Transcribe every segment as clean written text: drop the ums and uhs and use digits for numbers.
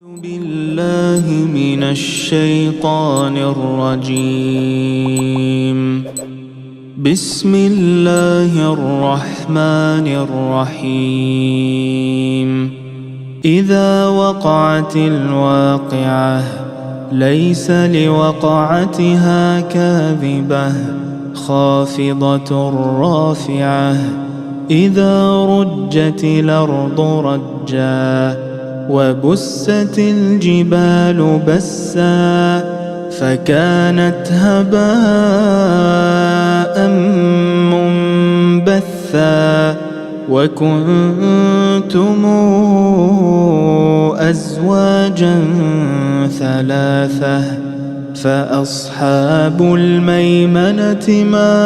بالله من الشيطان الرجيم. بسم الله الرحمن الرحيم. إذا وقعت الواقعة ليس لوقعتها كاذبة خافضة رافعة إذا رجت الأرض رجا وبست الجبال بسا فكانت هباء منبثا وكنتم أزواجا ثلاثة فأصحاب الميمنة ما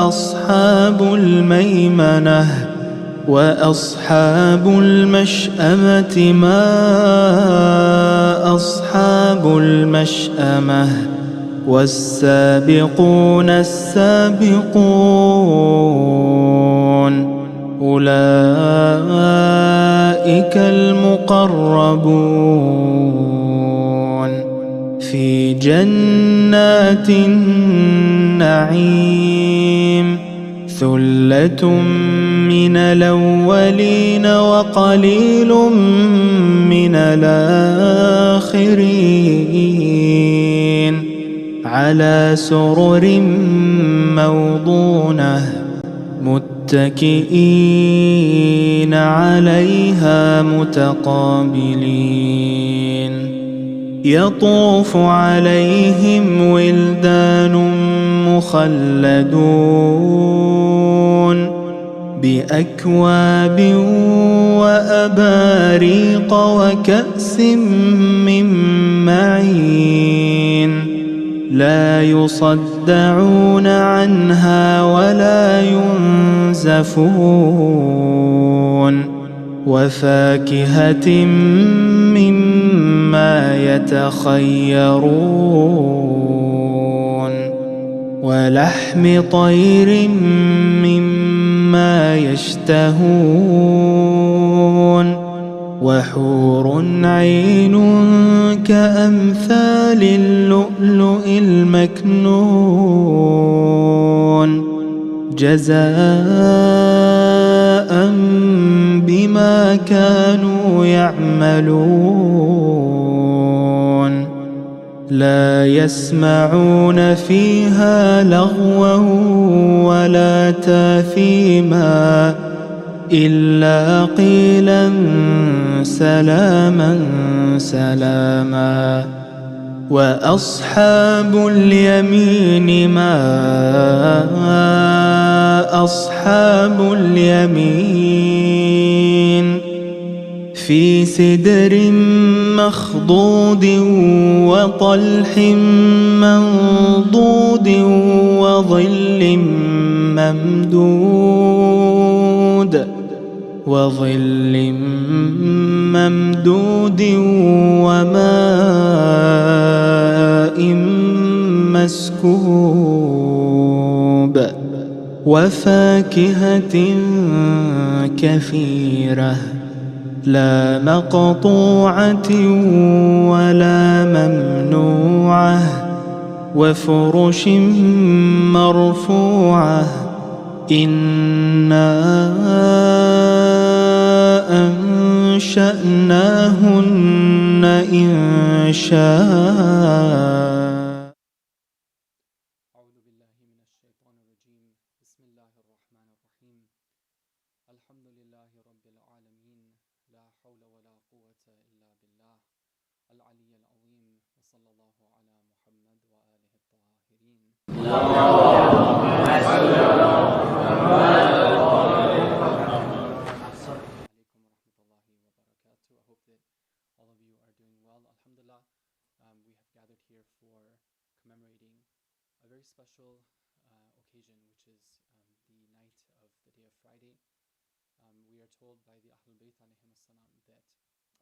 أصحاب الميمنة وأصحاب المشأمة ما أصحاب المشأمة والسابقون السابقون أولئك المقربون في جنات النعيم ثلة من الأولين وقليل من الآخرين على سرر موضونة متكئين عليها متقابلين يطوف عليهم ولدان مخلدون بأكواب وأباريق وكأس من معين لا يصدعون عنها ولا ينزفون وفاكهة مما يتخيرون ولحم طير مما يشتهون وحور عين كأمثال اللؤلؤ المكنون جزاء بما كانوا يعملون لا يسمعون فيها لغوا ولا تاثيما إلا قيلا سلاما سلاما وأصحاب اليمين ما أصحاب اليمين في سدر مخضود وطلح منضود وظل ممدود وماء مسكوب وفاكهة كثيرة لا مقطوعة ولا ممنوعة وفرش مرفوعة إنا أنشأناهن إنشاء. أعوذ بالله من الشيطان الرجيم. بسم الله الرحمن الرحيم. الحمد لله رب العالمين. لا حول ولا قوة إلا بالله العلي العظيم. وصلى الله على محمد وآله الطاهرين. All of you are doing well, alhamdulillah. We have gathered here for commemorating a very special occasion, which is the night of the day of Friday. We are told by the Ahlul Bayt alayhim as-salam that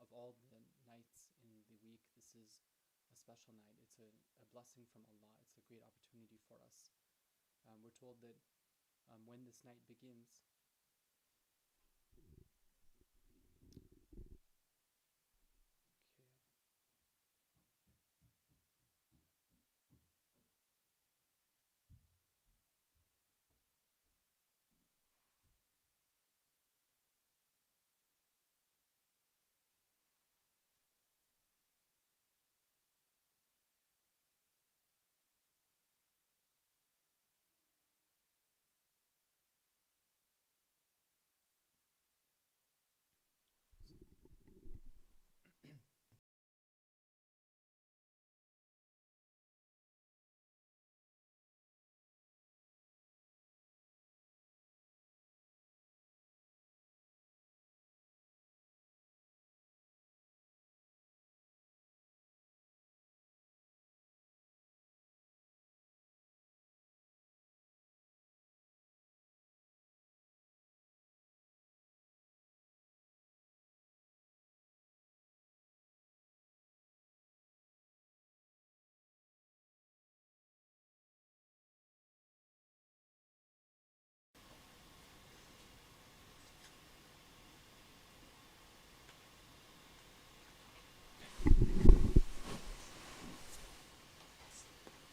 of all the nights in the week, this is a special night. It's a blessing from Allah. It's a great opportunity for us. We're told that when this night begins,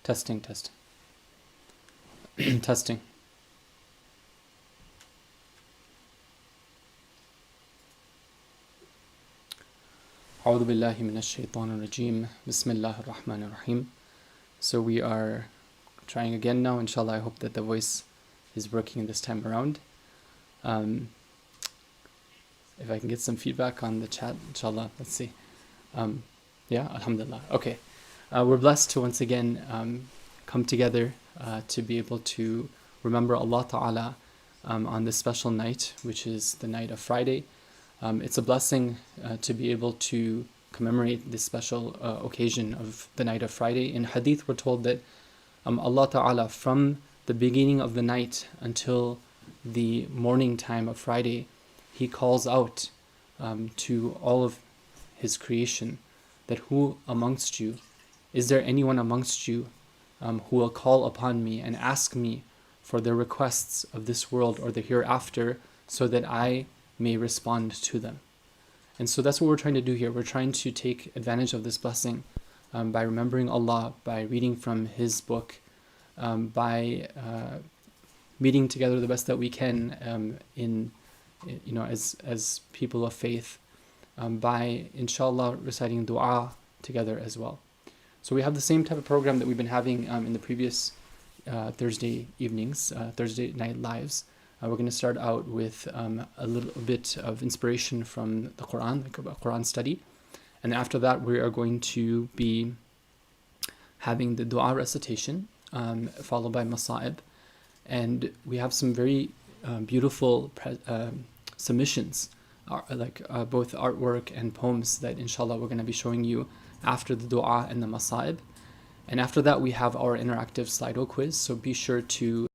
Testing, testing. Testing. أعوذ بالله من الشيطان الرجيم. بسم الله الرحمن الرحيم. So we are trying again now, inshallah. I hope that the voice is working this time around. If I can get some feedback on the chat, inshallah, let's see. Yeah, alhamdulillah. Okay. We're blessed to once again come together to be able to remember Allah Ta'ala on this special night, which is the night of Friday. It's a blessing to be able to commemorate this special occasion of the night of Friday. In Hadith, we're told that Allah Ta'ala, from the beginning of the night until the morning time of Friday, He calls out to all of His creation that who amongst you, is there anyone amongst you who will call upon me and ask me for their requests of this world or the hereafter so that I may respond to them. And so that's what we're trying to do here. We're trying to take advantage of this blessing by remembering Allah, by reading from His book, by meeting together the best that we can as people of faith, by inshallah reciting dua together as well. So we have the same type of program that we've been having in the previous Thursday evenings, Thursday night lives. We're going to start out with a little bit of inspiration from the Qur'an, like a Qur'an study. And after that, we are going to be having the dua recitation, followed by Masaib. And we have some very beautiful submissions, both artwork and poems that inshallah we're going to be showing you after the dua and the Masaib. And after that, we have our interactive Slido quiz. So be sure to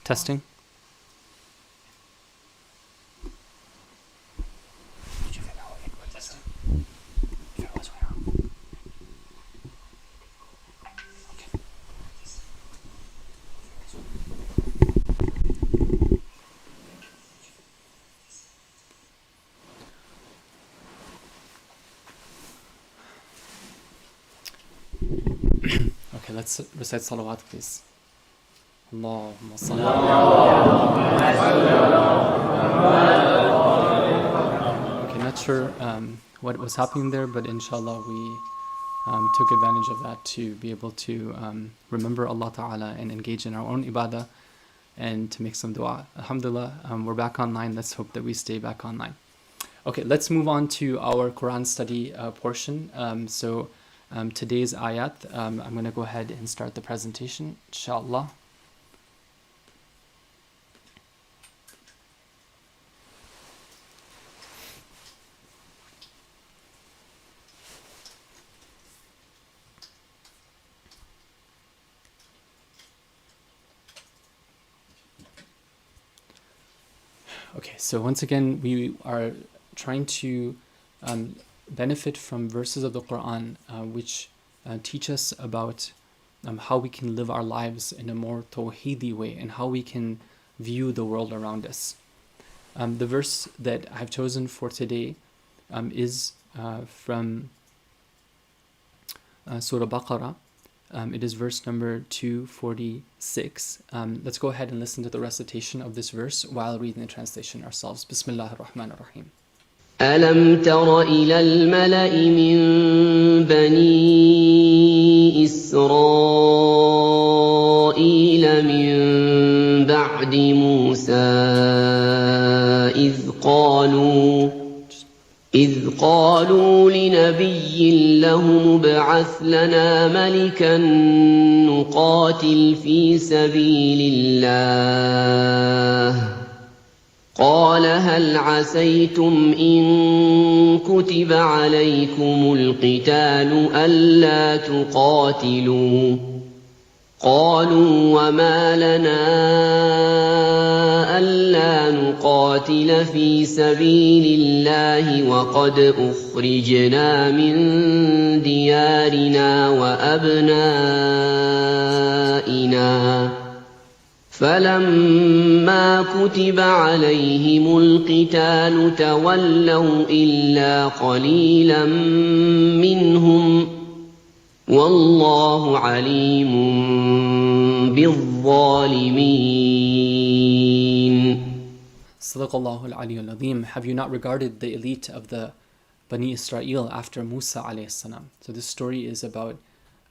Testing. Okay, let's recite salawat, please. Allahumma salli Okay, not sure what was happening there, but inshallah we took advantage of that to be able to remember Allah Ta'ala and engage in our own ibadah and to make some dua. Alhamdulillah, we're back online. Let's hope that we stay back online. Okay, let's move on to our Quran study portion. Today's ayat, I'm going to go ahead and start the presentation, inshallah. Okay, so once again, we are trying to benefit from verses of the Quran which teach us about how we can live our lives in a more tawheedi way and how we can view the world around us. The verse that I've chosen for today is from Surah Baqarah. It is verse number 246. Let's go ahead and listen to the recitation of this verse while reading the translation ourselves. Bismillah ar-Rahman ar-Rahim. ألم تر إلى الملأ من بني إسرائيل من بعد موسى إذ قالوا لنبي له ابعث لنا ملكا نقاتل في سبيل الله قال هل عسيتم إن كتب عليكم القتال ألا تقاتلوا قالوا وما لنا ألا نقاتل في سبيل الله وقد أخرجنا من ديارنا وأبنائنا فلما كتب عليهم القتال تولوا إلا قليلا منهم والله عليم بالظالمين. Sadaqallahu al-Ali al-Azim. Have you not regarded the elite of the Bani Israel after Musa alayhi salam? So this story is about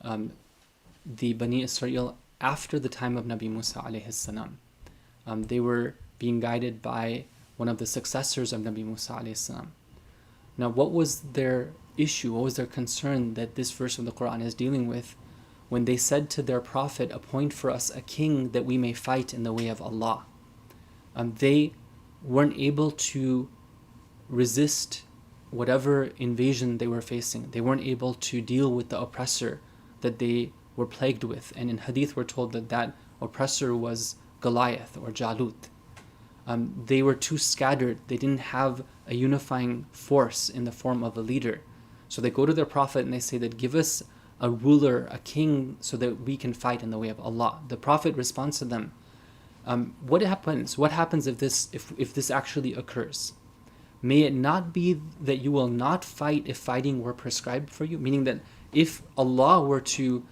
the Bani Israel after the time of Nabi Musa alayhi salam. They were being guided by one of the successors of Nabi Musa alayhi salam. Now, what was their issue? What was their concern that this verse of the Quran is dealing with when they said to their prophet, appoint for us a king that we may fight in the way of Allah? They weren't able to resist whatever invasion they were facing. They weren't able to deal with the oppressor that they were plagued with. And in hadith we're told that that oppressor was Goliath or Jalut. They were too scattered. They didn't have a unifying force in the form of a leader. So they go to their prophet and they say that give us a ruler, a king, so that we can fight in the way of Allah. The prophet responds to them, what happens? What happens if this actually occurs? May it not be that you will not fight if fighting were prescribed for you? Meaning that if Allah were to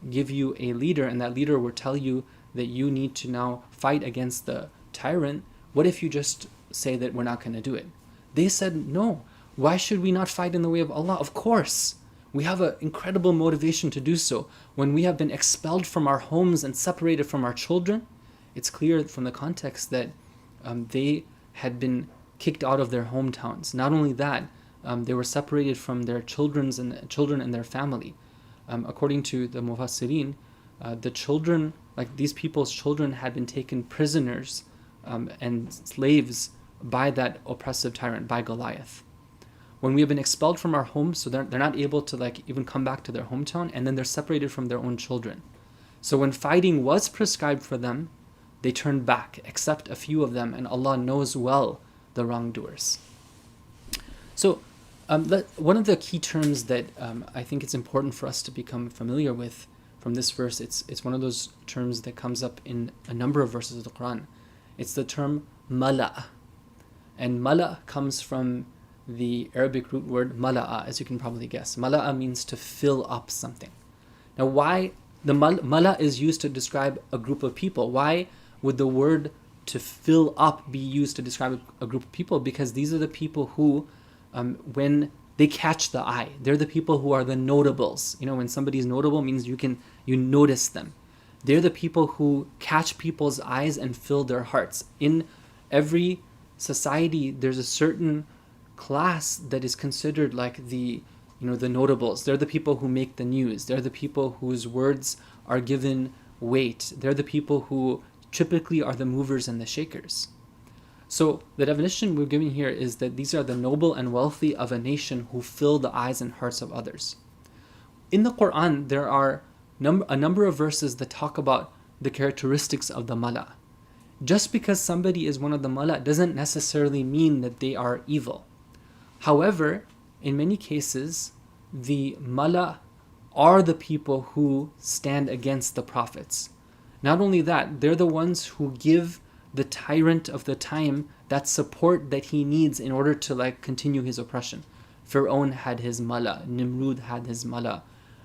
give you a leader and that leader would tell you that you need to now fight against the tyrant, what if you just say that we're not going to do it? They said, no, why should we not fight in the way of Allah? Of course, we have an incredible motivation to do so. When we have been expelled from our homes and separated from our children, it's clear from the context that they had been kicked out of their hometowns. Not only that, they were separated from their children and their family. According to the Mufassirin, the children, like these people's children, had been taken prisoners and slaves by that oppressive tyrant, by Goliath. When we have been expelled from our homes, so they're not able to even come back to their hometown, and then they're separated from their own children. So when fighting was prescribed for them, they turned back, except a few of them, and Allah knows well the wrongdoers. So one of the key terms that I think it's important for us to become familiar with from this verse, it's one of those terms that comes up in a number of verses of the Quran. It's the term mala'. And mala' comes from the Arabic root word mala'a, as you can probably guess. Mala'a means to fill up something. Now, why the mala' is used to describe a group of people? Why would the word to fill up be used to describe a group of people? Because these are the people who, when they catch the eye, they're the people who are the notables. You know, when somebody's notable means you notice them. They're the people who catch people's eyes and fill their hearts. In every society, there's a certain class that is considered like the notables. They're the people who make the news. They're the people whose words are given weight. They're the people who typically are the movers and the shakers. So the definition we're giving here is that these are the noble and wealthy of a nation who fill the eyes and hearts of others. In the Quran, there are a number of verses that talk about the characteristics of the mala. Just because somebody is one of the mala doesn't necessarily mean that they are evil. However, in many cases, the mala are the people who stand against the prophets. Not only that, they're the ones who give the tyrant of the time that support that he needs in order to continue his oppression. Fir'aun had his mala, Nimrud had his mala.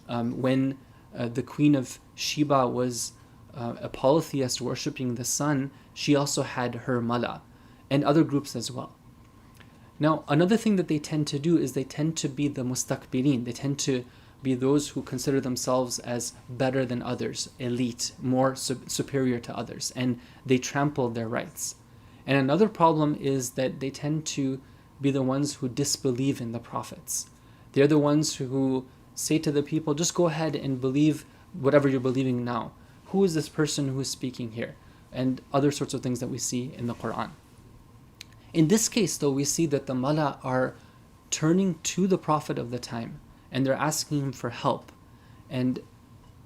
When the queen of Sheba was a polytheist worshipping the sun, she also had her mala, and other groups as well. Now, another thing that they tend to do is they tend to be the mustakbirin. They tend to be those who consider themselves as better than others, elite, more superior to others, and they trample their rights. And another problem is that they tend to be the ones who disbelieve in the prophets. They're the ones who say to the people, just go ahead and believe whatever you're believing now. Who is this person who is speaking here? And other sorts of things that we see in the Quran. In this case, though, we see that the mala are turning to the Prophet of the time, and they're asking him for help. And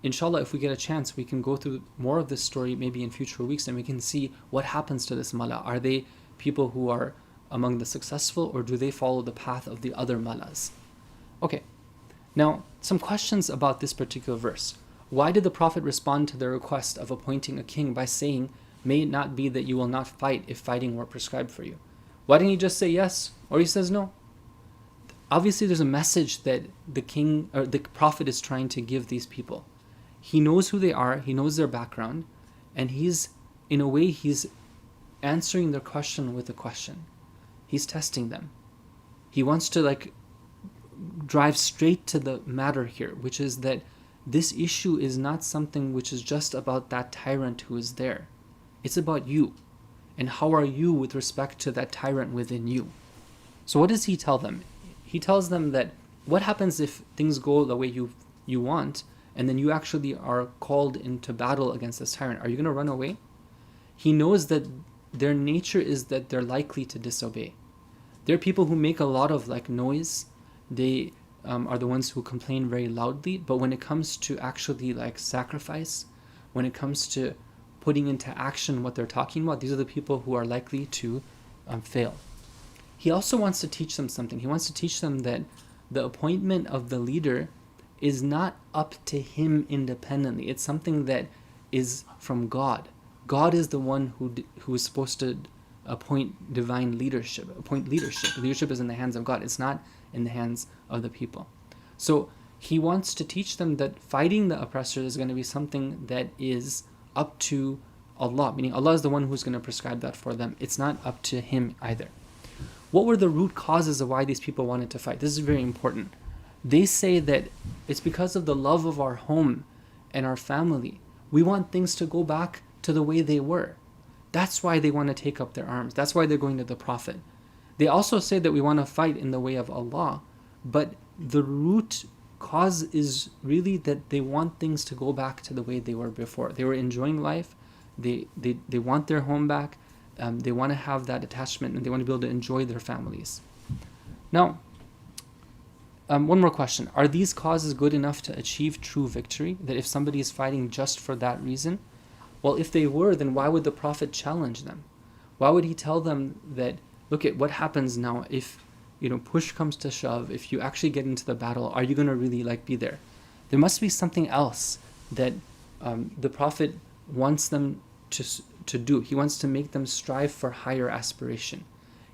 inshallah, if we get a chance, we can go through more of this story maybe in future weeks, and we can see what happens to this mala. Are they people who are among the successful, or do they follow the path of the other malas? Okay, now some questions about this particular verse. Why did the Prophet respond to their request of appointing a king by saying, may it not be that you will not fight if fighting were prescribed for you? Why didn't he just say yes, or he says no? Obviously, there's a message that the king or the Prophet is trying to give these people. He knows who they are, he knows their background, and he's answering their question with a question. He's testing them. He wants to drive straight to the matter here, which is that this issue is not something which is just about that tyrant who is there. It's about you. And how are you with respect to that tyrant within you? So what does he tell them? He tells them that what happens if things go the way you want, and then you actually are called into battle against this tyrant? Are you going to run away? He knows that their nature is that they're likely to disobey. There are people who make a lot of noise. They are the ones who complain very loudly, but when it comes to actually sacrifice, when it comes to putting into action what they're talking about, these are the people who are likely to fail. He also wants to teach them something. He wants to teach them that the appointment of the leader is not up to him independently. It's something that is from God. God is the one who is supposed to appoint divine leadership, appoint leadership. Leadership is in the hands of God. It's not in the hands of the people. So he wants to teach them that fighting the oppressor is going to be something that is up to Allah, meaning Allah is the one who's going to prescribe that for them. It's not up to him either. What were the root causes of why these people wanted to fight? This is very important. They say that it's because of the love of our home and our family. We want things to go back to the way they were. That's why they want to take up their arms. That's why they're going to the Prophet. They also say that we want to fight in the way of Allah, but the root cause is really that they want things to go back to the way they were before. They were enjoying life. They want their home back. They want to have that attachment, and they want to be able to enjoy their families. Now, one more question. Are these causes good enough to achieve true victory? That if somebody is fighting just for that reason? Well, if they were, then why would the Prophet challenge them? Why would he tell them that, look at what happens now if, push comes to shove, if you actually get into the battle, are you going to really be there? There must be something else that the Prophet wants them to do. He wants to make them strive for higher aspiration.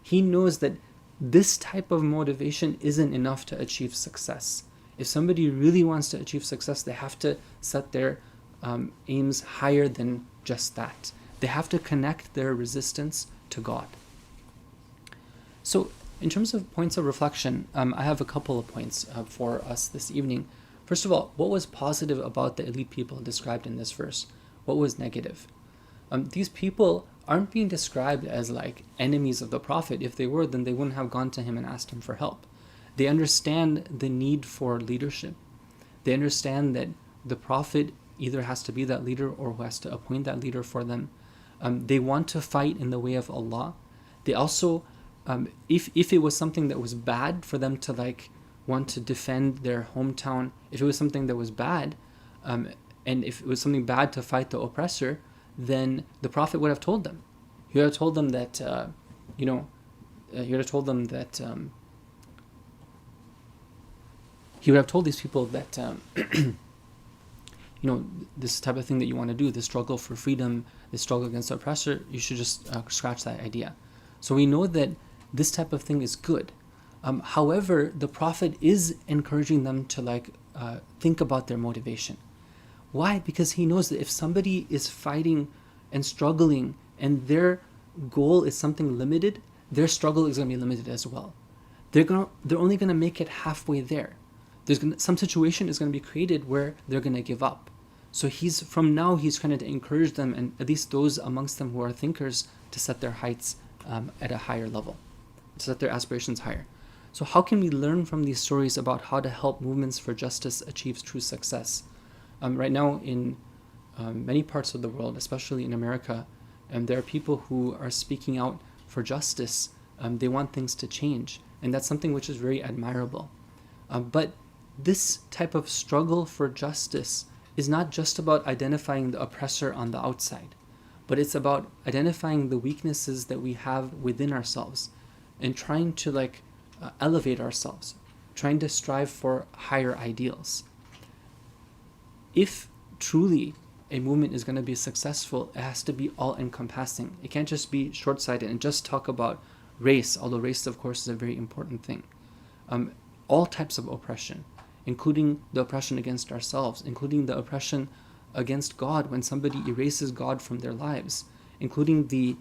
He knows that this type of motivation isn't enough to achieve success. If somebody really wants to achieve success, they have to set their aims higher than just that. They have to connect their resistance to God. So, in terms of points of reflection, I have a couple of points for us this evening. First of all, what was positive about the elite people described in this verse? What was negative? These people aren't being described as enemies of the Prophet. If they were, then they wouldn't have gone to him and asked him for help. They understand the need for leadership. They understand that the Prophet either has to be that leader or who has to appoint that leader for them. They want to fight in the way of Allah. They also, if it was something that was bad for them to want to defend their hometown, if it was something that was bad, and if it was something bad to fight the oppressor, then the Prophet would have told them. He would have told them that, he would have told them that, he would have told these people that, this type of thing that you want to do, this struggle for freedom, this struggle against the oppressor, you should just scratch that idea. So we know that this type of thing is good. However, the Prophet is encouraging them to think about their motivation. Why? Because he knows that if somebody is fighting and struggling and their goal is something limited, their struggle is going to be limited as well. They're only going to make it halfway there. Some situation is going to be created where they're going to give up. So he's trying to encourage them, and at least those amongst them who are thinkers, to set their heights at a higher level, to set their aspirations higher. So how can we learn from these stories about how to help movements for justice achieve true success? Right now in many parts of the world, especially in America, there are people who are speaking out for justice. They want things to change, and that's something which is very admirable. But this type of struggle for justice is not just about identifying the oppressor on the outside, but it's about identifying the weaknesses that we have within ourselves and trying to elevate ourselves, trying to strive for higher ideals. If truly a movement is going to be successful, it has to be all-encompassing. It can't just be short-sighted and just talk about race, although race, of course, is a very important thing. All types of oppression, including the oppression against ourselves, including the oppression against God when somebody erases God from their lives, including the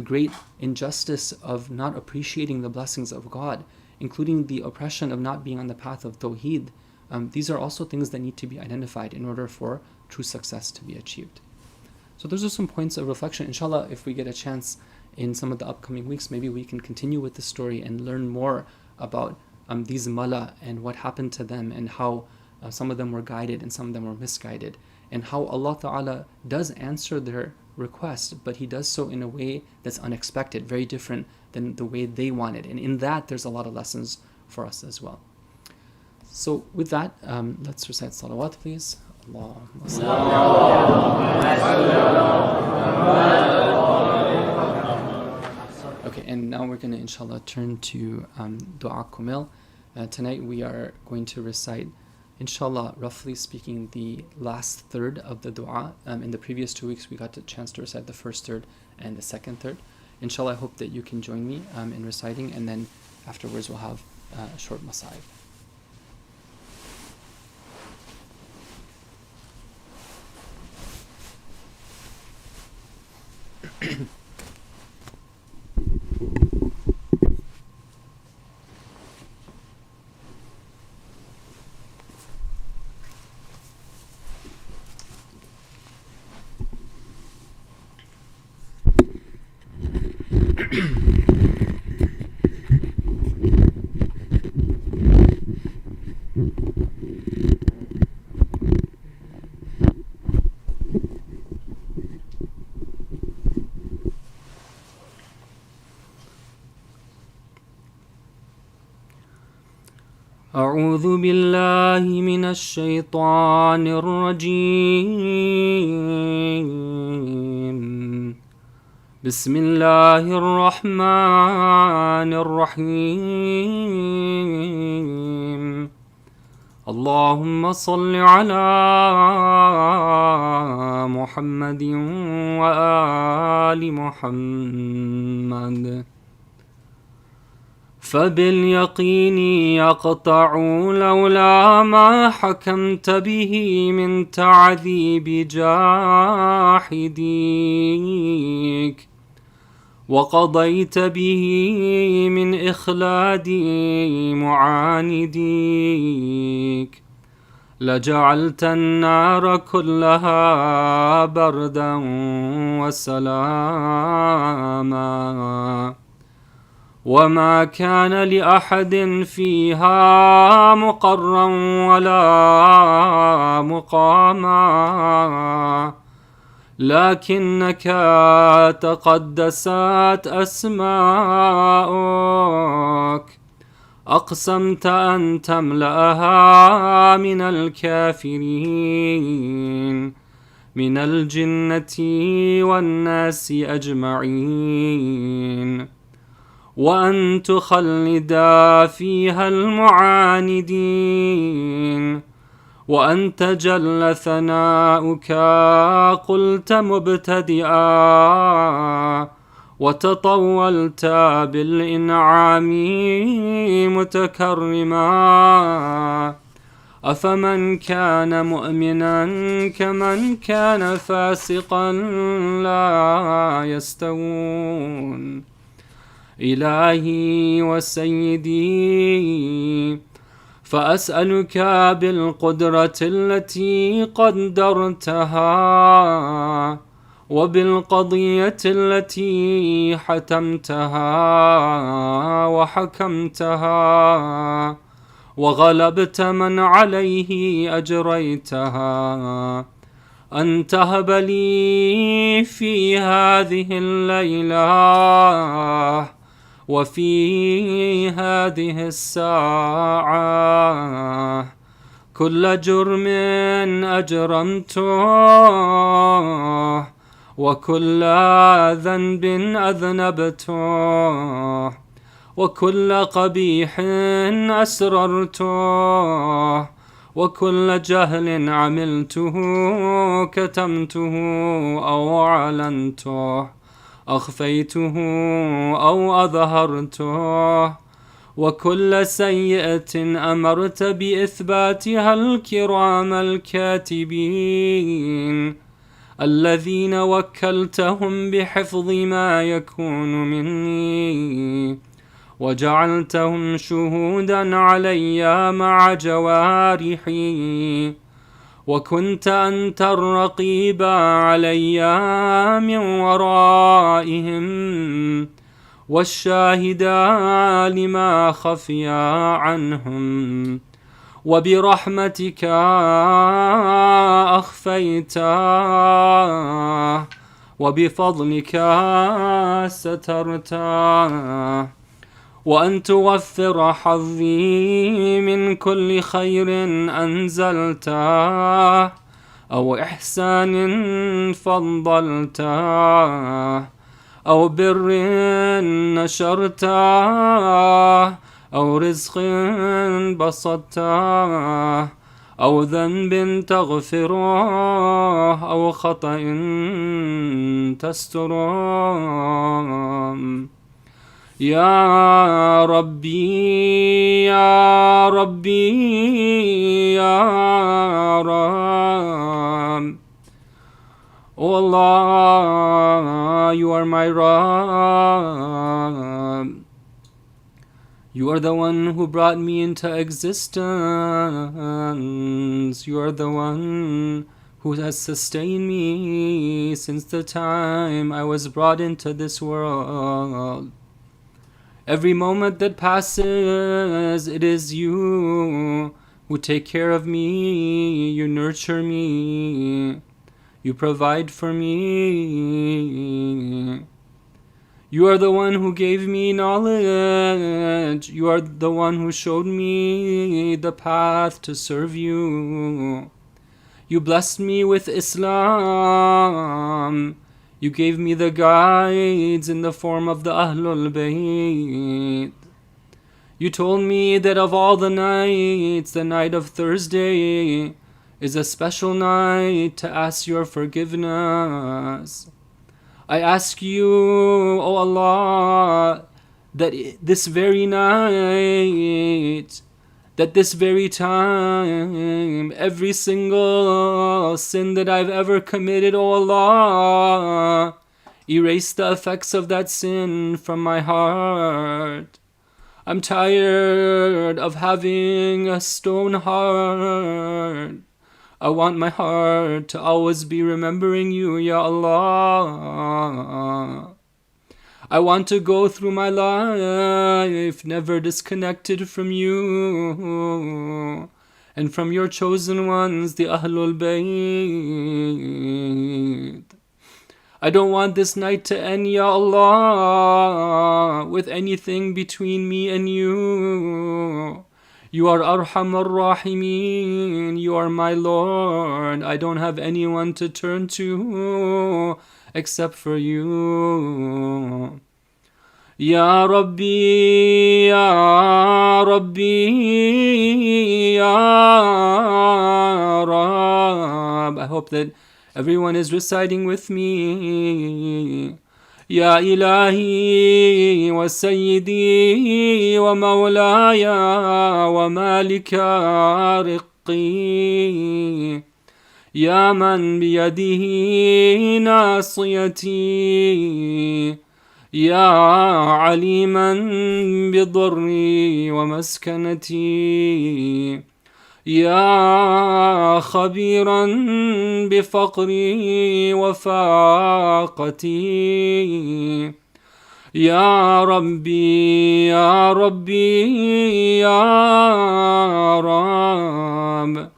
great injustice of not appreciating the blessings of God, including the oppression of not being on the path of Tawheed. These are also things that need to be identified in order for true success to be achieved. So those are some points of reflection. Inshallah, if we get a chance in some of the upcoming weeks, maybe we can continue with the story and learn more about these mala and what happened to them, and how some of them were guided and some of them were misguided, and how Allah Ta'ala does answer their request, but He does so in a way that's unexpected, very different than the way they wanted. And in that, there's a lot of lessons for us as well. So with that, let's recite salawat, please. Allahumma salli. Okay, and now we're going to inshallah turn to dua kumil. Tonight we are going to recite, inshallah, roughly speaking, the last third of the dua. In the previous 2 weeks we got the chance to recite the first third and the second third. Inshallah, I hope that you can join me in reciting, and then afterwards we'll have a short Masaib. أعوذ بالله من الشيطان الرجيم بسم الله الرحمن الرحيم اللهم صل على محمد وآل محمد فباليقين يقطع لولا ما حكمت به من تعذيب جاحديك وقضيت به من إخلاد معانديك لجعلت النار كلها بردا وسلاما وما كان لأحد فيها مقرا ولا مقاما لكنك تقدست أسماؤك أقسمت أن تملأها من الكافرين من الجنة والناس أجمعين وأن تخلد فيها المعاندين وأن تجل ثناؤك قلت مبتدئا وتطولت بالإنعام متكرما أفمن كان مؤمنا كمن كان فاسقا لا يستوون إلهي وسيدي فأسألك بالقدرة التي قدرتها وبالقضية التي حتمتها وحكمتها وغلبت من عليه أجريتها أن تهب لي في هذه الليلة وفي هذه الساعة كل جرم أجرمته وكل ذنب أذنبته وكل قبيح أسررته وكل جهل عملته كتمته أو أعلنته أخفيته أو أظهرته وكل سيئة أمرت بإثباتها الكرام الكاتبين الذين وكلتهم بحفظ ما يكون مني وجعلتهم شهودا علي مع جوارحي وكنت أنت الرقيب علي من ورائهم والشاهد لما خفي عنهم وبرحمتك أخفيته وبفضلك سترته وأن توفر حظي من كل خير أنزلته أو إحسان فضلته أو بر نشرته أو رزق بسطته أو ذنب تغفره أو خطأ تستره يا ربي يا ربي يا رب Oh Allah, you are my Rabb. You are the one who brought me into existence. You are the one who has sustained me since the time I was brought into this world. Every moment that passes, it is you who take care of me, you nurture me, you provide for me. You are the one who gave me knowledge. You are the one who showed me the path to serve you. You blessed me with Islam. You gave me the guides in the form of the Ahlul Bayt. You told me that of all the nights, the night of Thursday is a special night to ask your forgiveness. I ask you, O Allah, that this very night, that this very time, every single sin that I've ever committed, O Allah, erase the effects of that sin from my heart. I'm tired of having a stone heart. I want my heart to always be remembering you, Ya Allah. I want to go through my life never disconnected from you and from your chosen ones, the Ahlul Bayt. I don't want this night to end, Ya Allah, with anything between me and you. You are Arhamar Rahimin. You are my Lord. I don't have anyone to turn to except for you. Ya Rabbi, Ya Rabbi, Ya Rab. I hope that everyone is reciting with me. Ya Ilahi wa Sayyidi wa Mawlaya wa Malika Riqqi. Ya man biyadihi nasiyati. Ya aliman bidurri wa maskanati. يا خبيرا بفقري وفاقتي. يا ربي يا ربي يا رب،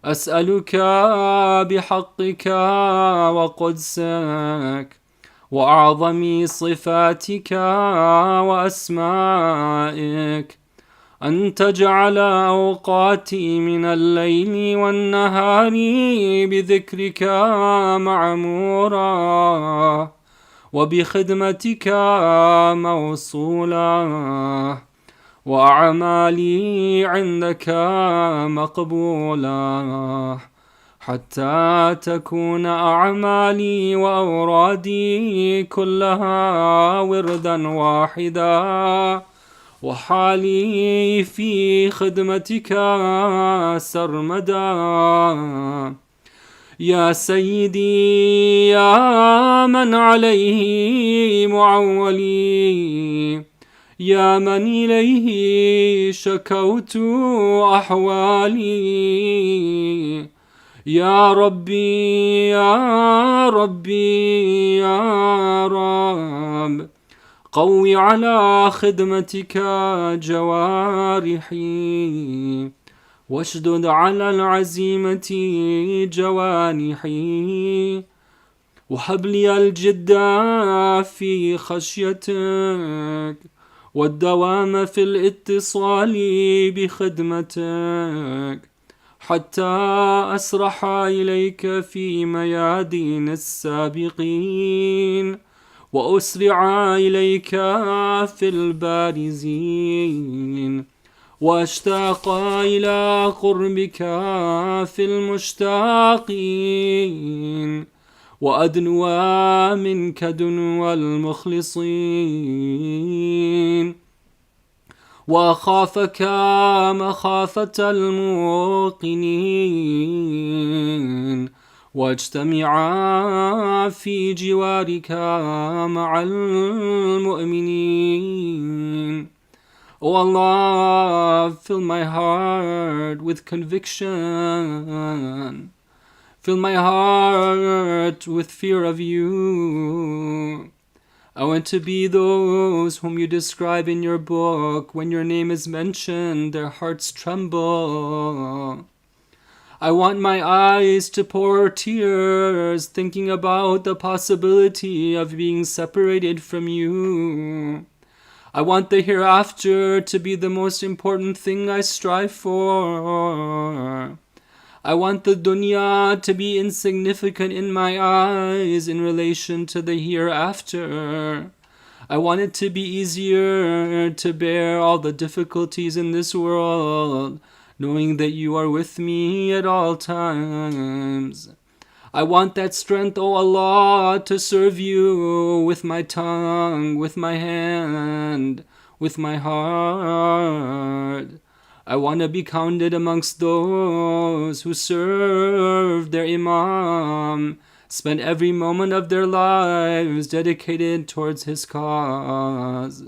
أسألك بحقك وقدسك وأعظم صفاتك وأسمائك أن تجعل أوقاتي من الليل والنهار بذكرك معمورة وبخدمتك موصولة وأعمالي عندك مقبولة حتى تكون أعمالي وأورادي كلها وردا واحدا وحالي في خدمتك سرمدا. يا سيدي يا من عليه معولي، يا من إليه شكوت أحوالي. يا ربي يا ربي يا رب، قوي على خدمتك جوارحي واشدد على العزيمة جوانحي وهب لي الجد في خشيتك والدوام في الاتصال بخدمتك حتى أسرح إليك في ميادين السابقين وأسرع إليك في البارزين وأشتاق إلى قربك في المشتاقين وأدنو منك دنو المخلصين وأخافك مخافة الموقنين واجتمعا في جوارك مع المؤمنين. Oh Allah, fill my heart with conviction. Fill my heart with fear of you. I want to be those whom you describe in your book. When your name is mentioned, their hearts tremble. I want my eyes to pour tears thinking about the possibility of being separated from you. I want the hereafter to be the most important thing I strive for. I want the dunya to be insignificant in my eyes in relation to the hereafter. I want it to be easier to bear all the difficulties in this world, knowing that you are with me at all times. I want that strength, O Allah, to serve you with my tongue, with my hand, with my heart. I want to be counted amongst those who serve their Imam, spend every moment of their lives dedicated towards his cause.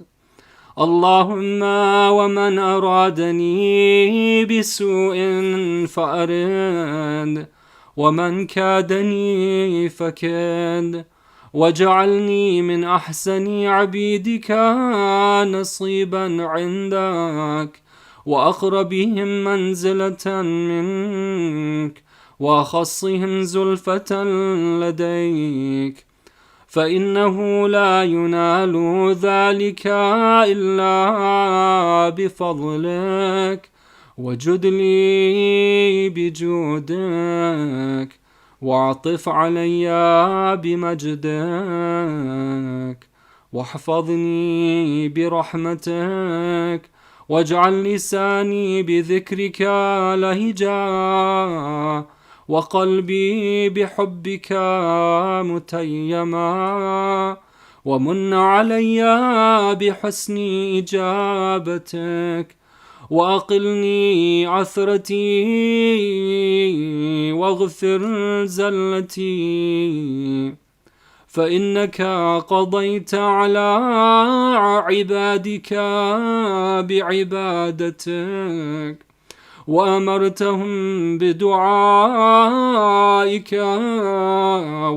Allahumma wa man aradani bisu'in fa'arid, wa man kadani fakid, واجعلني من أحسن عبيدك نصيبا عندك وأقربهم منزلة منك وأخصهم زلفة لديك، فإنه لا ينال ذلك إلا بفضلك، وجد لي بجودك، واعطف علي بمجدك، واحفظني برحمتك، واجعل لساني بذكرك لهجا، وقلبي بحبك متيما، ومن علي بحسن إجابتك، وأقلني عثرتي واغفر زلتي، فإنك قضيت على عبادك بعبادتك، وأمرتهم بدعائك،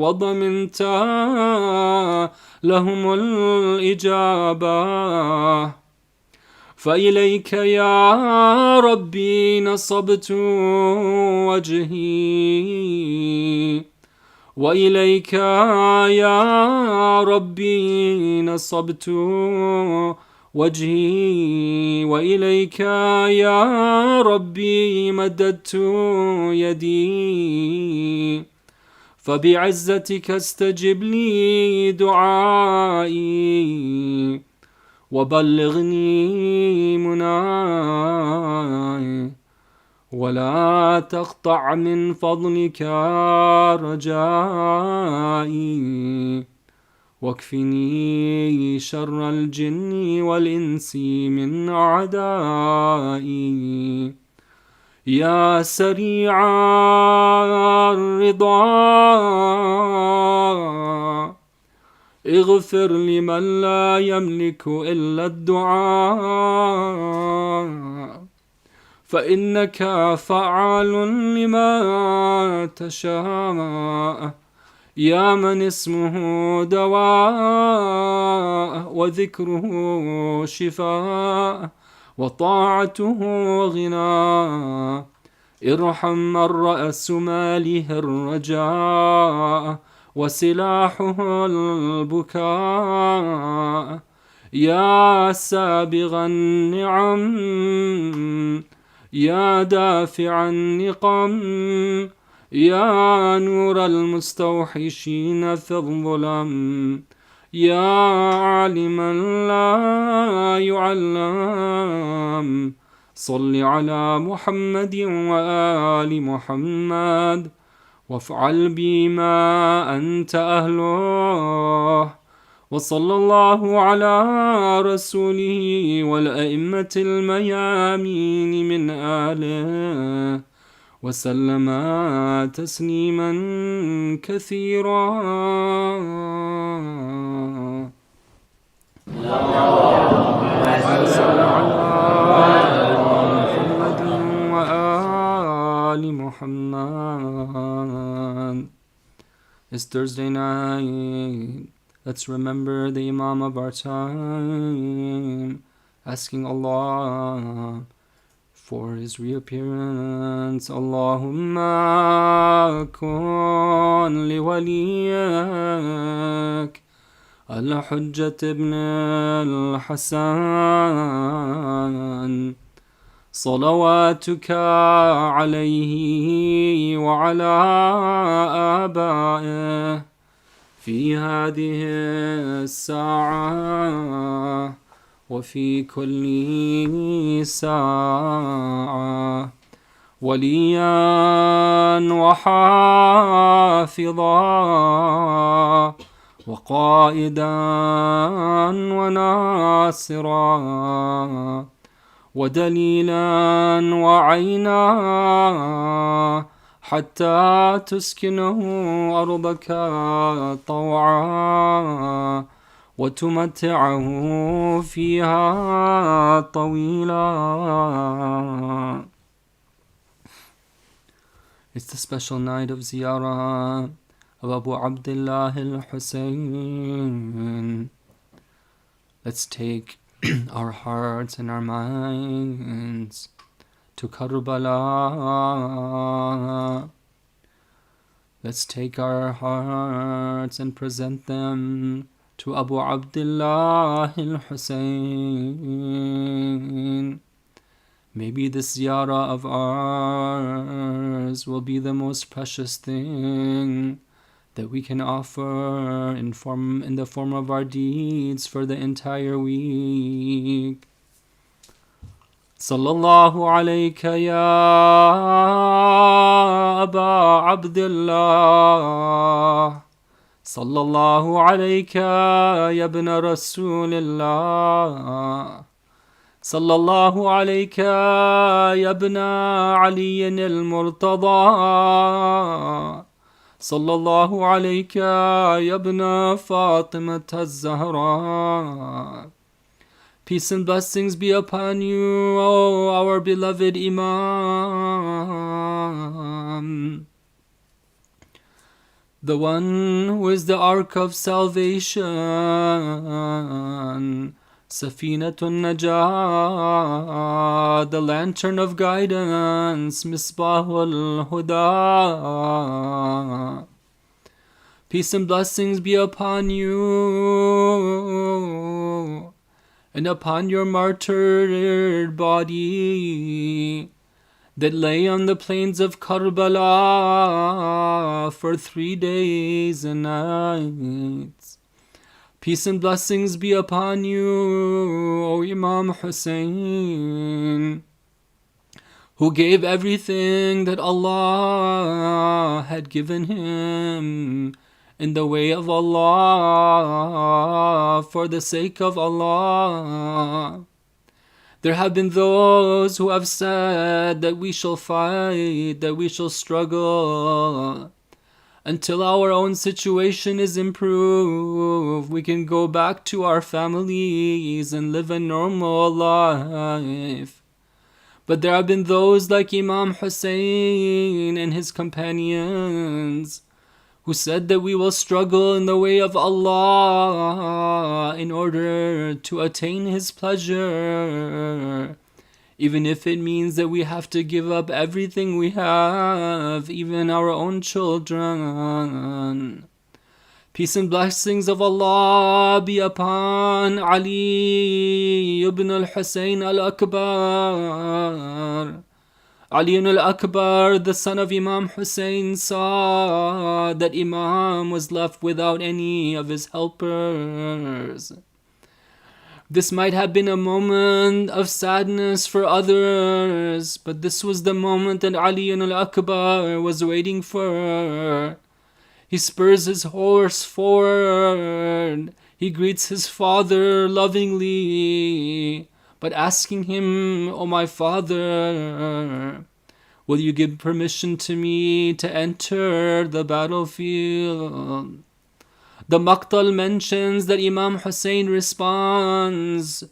وضمنت لهم الإجابة. فإليك يا ربي نصبت وجهي، وإليك يا ربي نصبت وجهي، وإليك يا ربي مددت يدي، فبعزتك استجب لي دعائي، وبلغني مناي، ولا تقطع من فضلك رجائي، واكفني شر الجن والإنس من أعدائي، يا سريع الرضا اغفر لمن لا يملك إلا الدعاء، فإنك فعال لما تشاء، يا من اسمه دواء، وذكره شفاء، وطاعته غنى، ارحم من رأس ماله الرجاء، وسلاحه البكاء، يا سابغ النعم، يا دافع النقم، يا نور المستوحشين في الظلم، يا عالما لا يعلم، صل على محمد وآل محمد، وافعل بي ما أنت أهله، وصلى الله على رسوله والأئمة الميامين من آله، وسلم تسليما كثيرا. محمد وآل محمد. It's Thursday night. Let's remember the Imam of our time, asking Allah for his reappearance. Allahumma kun liwaliyak al-Hujjat ibn al-Hasan صلواتك عليه وعلى آبائه في هذه الساعة وفي كل ساعة وليا وحافظا وقائدا وناصرا ودليلا وعينا حتى تسكنه أرضك طوعا وتمتعه فيها طويلا. It's the special night of ziyarah of Abu Abdullah al-Hussein. Let's take our hearts and our minds to Karbala. Let's take our hearts and present them to Abu Abdullah al-Hussein. Maybe this ziyarah of ours will be the most precious thing that we can offer in the form of our deeds for the entire week. Sallallahu alayka ya Aba Abdullah. Sallallahu alayka ya ibn Rasulillah. Sallallahu alayka ya ibn Ali al-Murtada. Sallallahu alayka ya ibn Fatimah az-Zahra. Peace and blessings be upon you, O our beloved Imam, the one who is the ark of salvation, Safinatun Najah, the lantern of guidance, Misbahul Huda. Peace and blessings be upon you and upon your martyred body that lay on the plains of Karbala for 3 days and nights. Peace and blessings be upon you, O Imam Hussein, who gave everything that Allah had given him in the way of Allah, for the sake of Allah. There have been those who have said that we shall fight, that we shall struggle, until our own situation is improved. We can go back to our families and live a normal life. But there have been those like Imam Hussein and his companions who said that we will struggle in the way of Allah in order to attain His pleasure, even if it means that we have to give up everything we have, even our own children. Peace and blessings of Allah be upon Ali ibn al-Hussein al-Akbar. Ali al-Akbar, the son of Imam Hussein, saw that Imam was left without any of his helpers. This might have been a moment of sadness for others, but this was the moment that Ali al-Akbar was waiting for. He spurs his horse forward. He greets his father lovingly, but asking him, "O my father, will you give permission to me to enter the battlefield?" The Maqtal mentions that Imam Hussein responds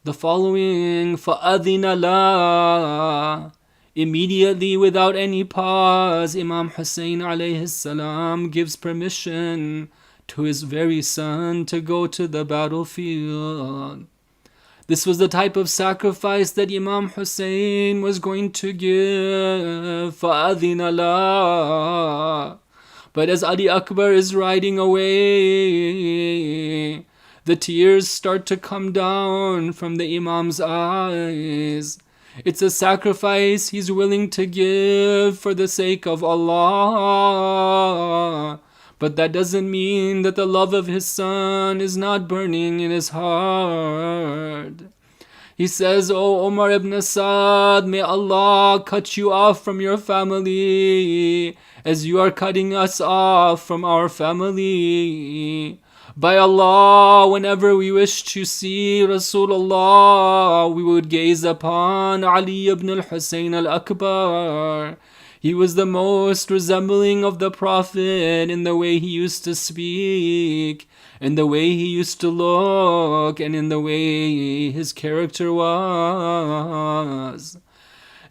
the following: فَأَذِنَ لَا. Immediately, without any pause, Imam Hussein alayhi salam gives permission to his very son to go to the battlefield. This was the type of sacrifice that Imam Hussein was going to give. فَأَذِنَ لَا. But as Ali Akbar is riding away, the tears start to come down from the Imam's eyes. It's a sacrifice he's willing to give for the sake of Allah. But that doesn't mean that the love of his son is not burning in his heart. He says, "O Umar ibn Sa'd, may Allah cut you off from your family as you are cutting us off from our family. By Allah, whenever we wish to see Rasulullah, we would gaze upon Ali ibn al-Husayn al-Akbar. He was the most resembling of the Prophet in the way he used to speak, in the way he used to look, and in the way his character was."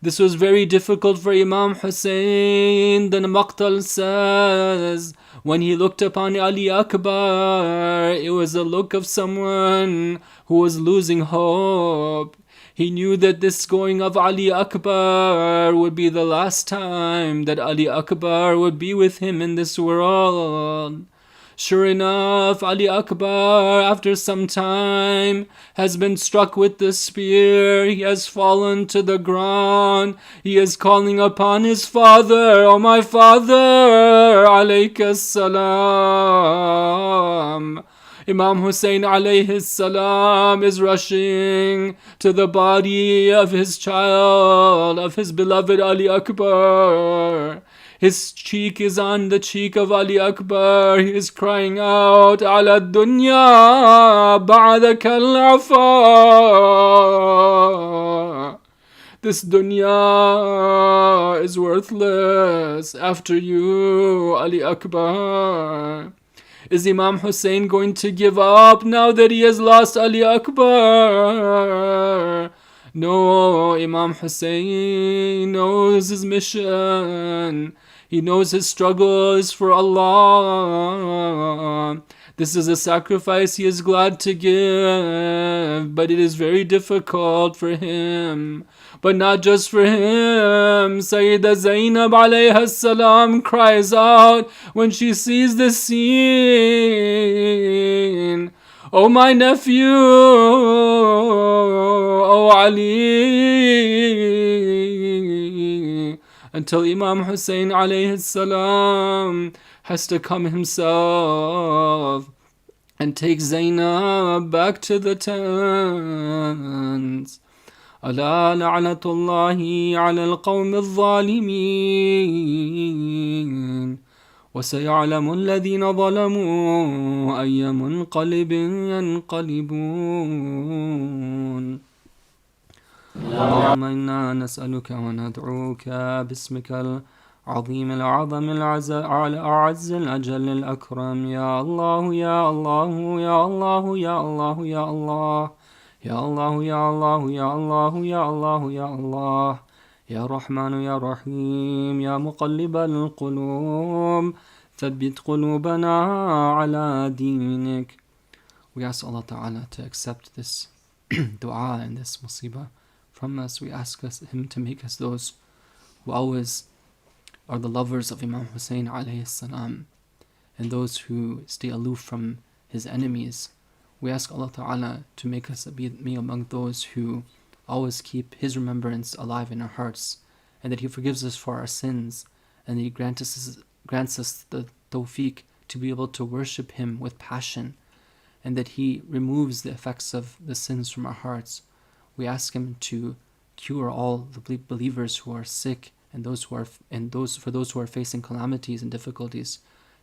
This was very difficult for Imam Hussein. The Maqtal says, when he looked upon Ali Akbar, it was a look of someone who was losing hope. He knew that this going of Ali Akbar would be the last time that Ali Akbar would be with him in this world. Sure enough, Ali Akbar, after some time, has been struck with the spear. He has fallen to the ground. He is calling upon his father, "Oh my father, alayka salam." Imam Hussein alayhi salam is rushing to the body of his child, of his beloved Ali Akbar. His cheek is on the cheek of Ali Akbar. He is crying out, "Ala dunya ba'daka al-afa." This dunya is worthless after you, Ali Akbar. Is Imam Hussein going to give up now that he has lost Ali Akbar? No, Imam Hussein knows his mission. He knows his struggle is for Allah. This is a sacrifice he is glad to give, but it is very difficult for him. But not just for him. Sayyidah Zainab alayha salam cries out when she sees this scene, "Oh my nephew, oh Ali," until Imam Hussein alayhi salam has to come himself and take Zainab back to the tent. ألا لعنة الله على القوم الظالمين وسيعلم الذين ظلموا أي منقلب ينقلبون. اللهم إنا نسألك وندعوك باسمك العظيم الأعظم الأعز الأجل الأكرم. يا الله يا الله يا الله يا الله يا الله يا الله يا الله يا الله يا الله يا الله يا رحمن يا رحيم يا مقلب القلوب ثبت قلوبنا على دينك. We ask Allah Ta'ala to accept this dua and this musibah from us. We ask Him to make us those who always are the lovers of Imam Hussein alayhi salam and those who stay aloof from his enemies. We ask Allah Ta'ala to make us be among those who always keep His remembrance alive in our hearts, and that He forgives us for our sins, and that He grants us the tawfiq to be able to worship Him with passion, and that He removes the effects of the sins from our hearts. We ask Him to cure all the believers who are sick, and for those who are facing calamities and difficulties,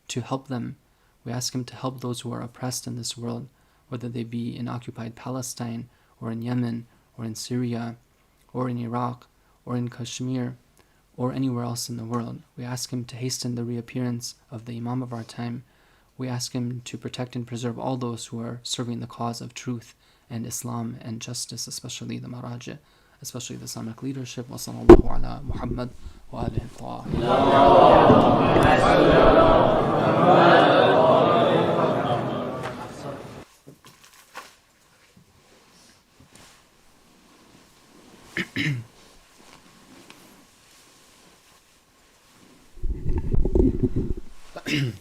to help them. We ask Him to help those who are oppressed in this world, whether they be in occupied Palestine, or in Yemen, or in Syria, or in Iraq, or in Kashmir, or anywhere else in the world. We ask Him to hasten the reappearance of the Imam of our time. We ask Him to protect and preserve all those who are serving the cause of truth and Islam and justice, especially the Maraji, especially the Islamic leadership. Wa sallallahu ala Muhammad wa alihi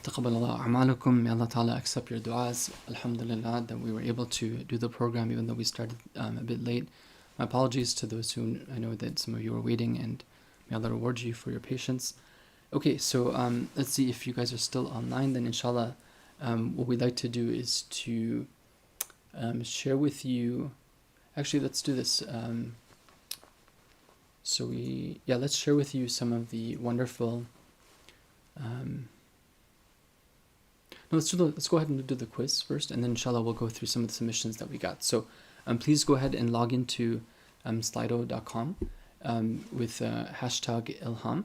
تقبل الله أعمالكم. May Allah Ta'ala accept your du'as. Alhamdulillah that we were able to do the program even though we started a bit late. My apologies to those who, I know that some of you are waiting, and may Allah reward you for your patience. Okay, so let's see if you guys are still online. Then inshallah, what we'd like to do is to share with you. Actually, let's do this. Let's share with you some of the wonderful. Let's go ahead and do the quiz first, and then inshallah we'll go through some of the submissions that we got. So please go ahead and log into slido.com with hashtag Ilham,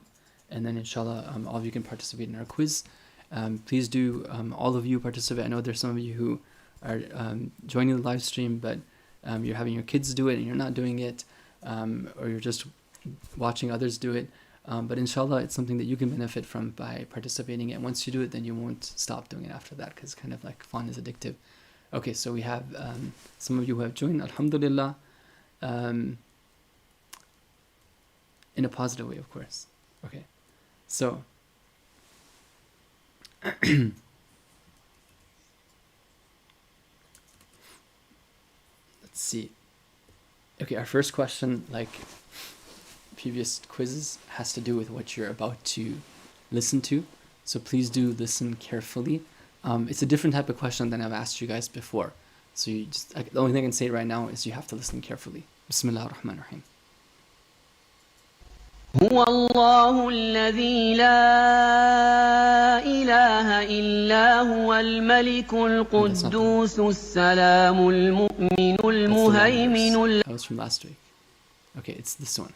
and then inshallah all of you can participate in our quiz. Please do, all of you participate. I know there's some of you who are joining the live stream, but you're having your kids do it and you're not doing it, or you're just watching others do it. But inshallah, it's something that you can benefit from by participating. And once you do it, then you won't stop doing it after that, because kind of like fun is addictive. Okay, so we have some of you who have joined, alhamdulillah, in a positive way, of course. Okay, so let's see. Okay, our first question, like previous quizzes, has to do with what you're about to listen to. So please do listen carefully. It's a different type of question than I've asked you guys before. So you just, the only thing I can say right now is you have to listen carefully. Bismillah ar-Rahman ar-Rahim. هو الله الذي لا إله إلا هو الملك القدوس السلام المؤمن المهيمن. That was from last week. Okay, it's this one.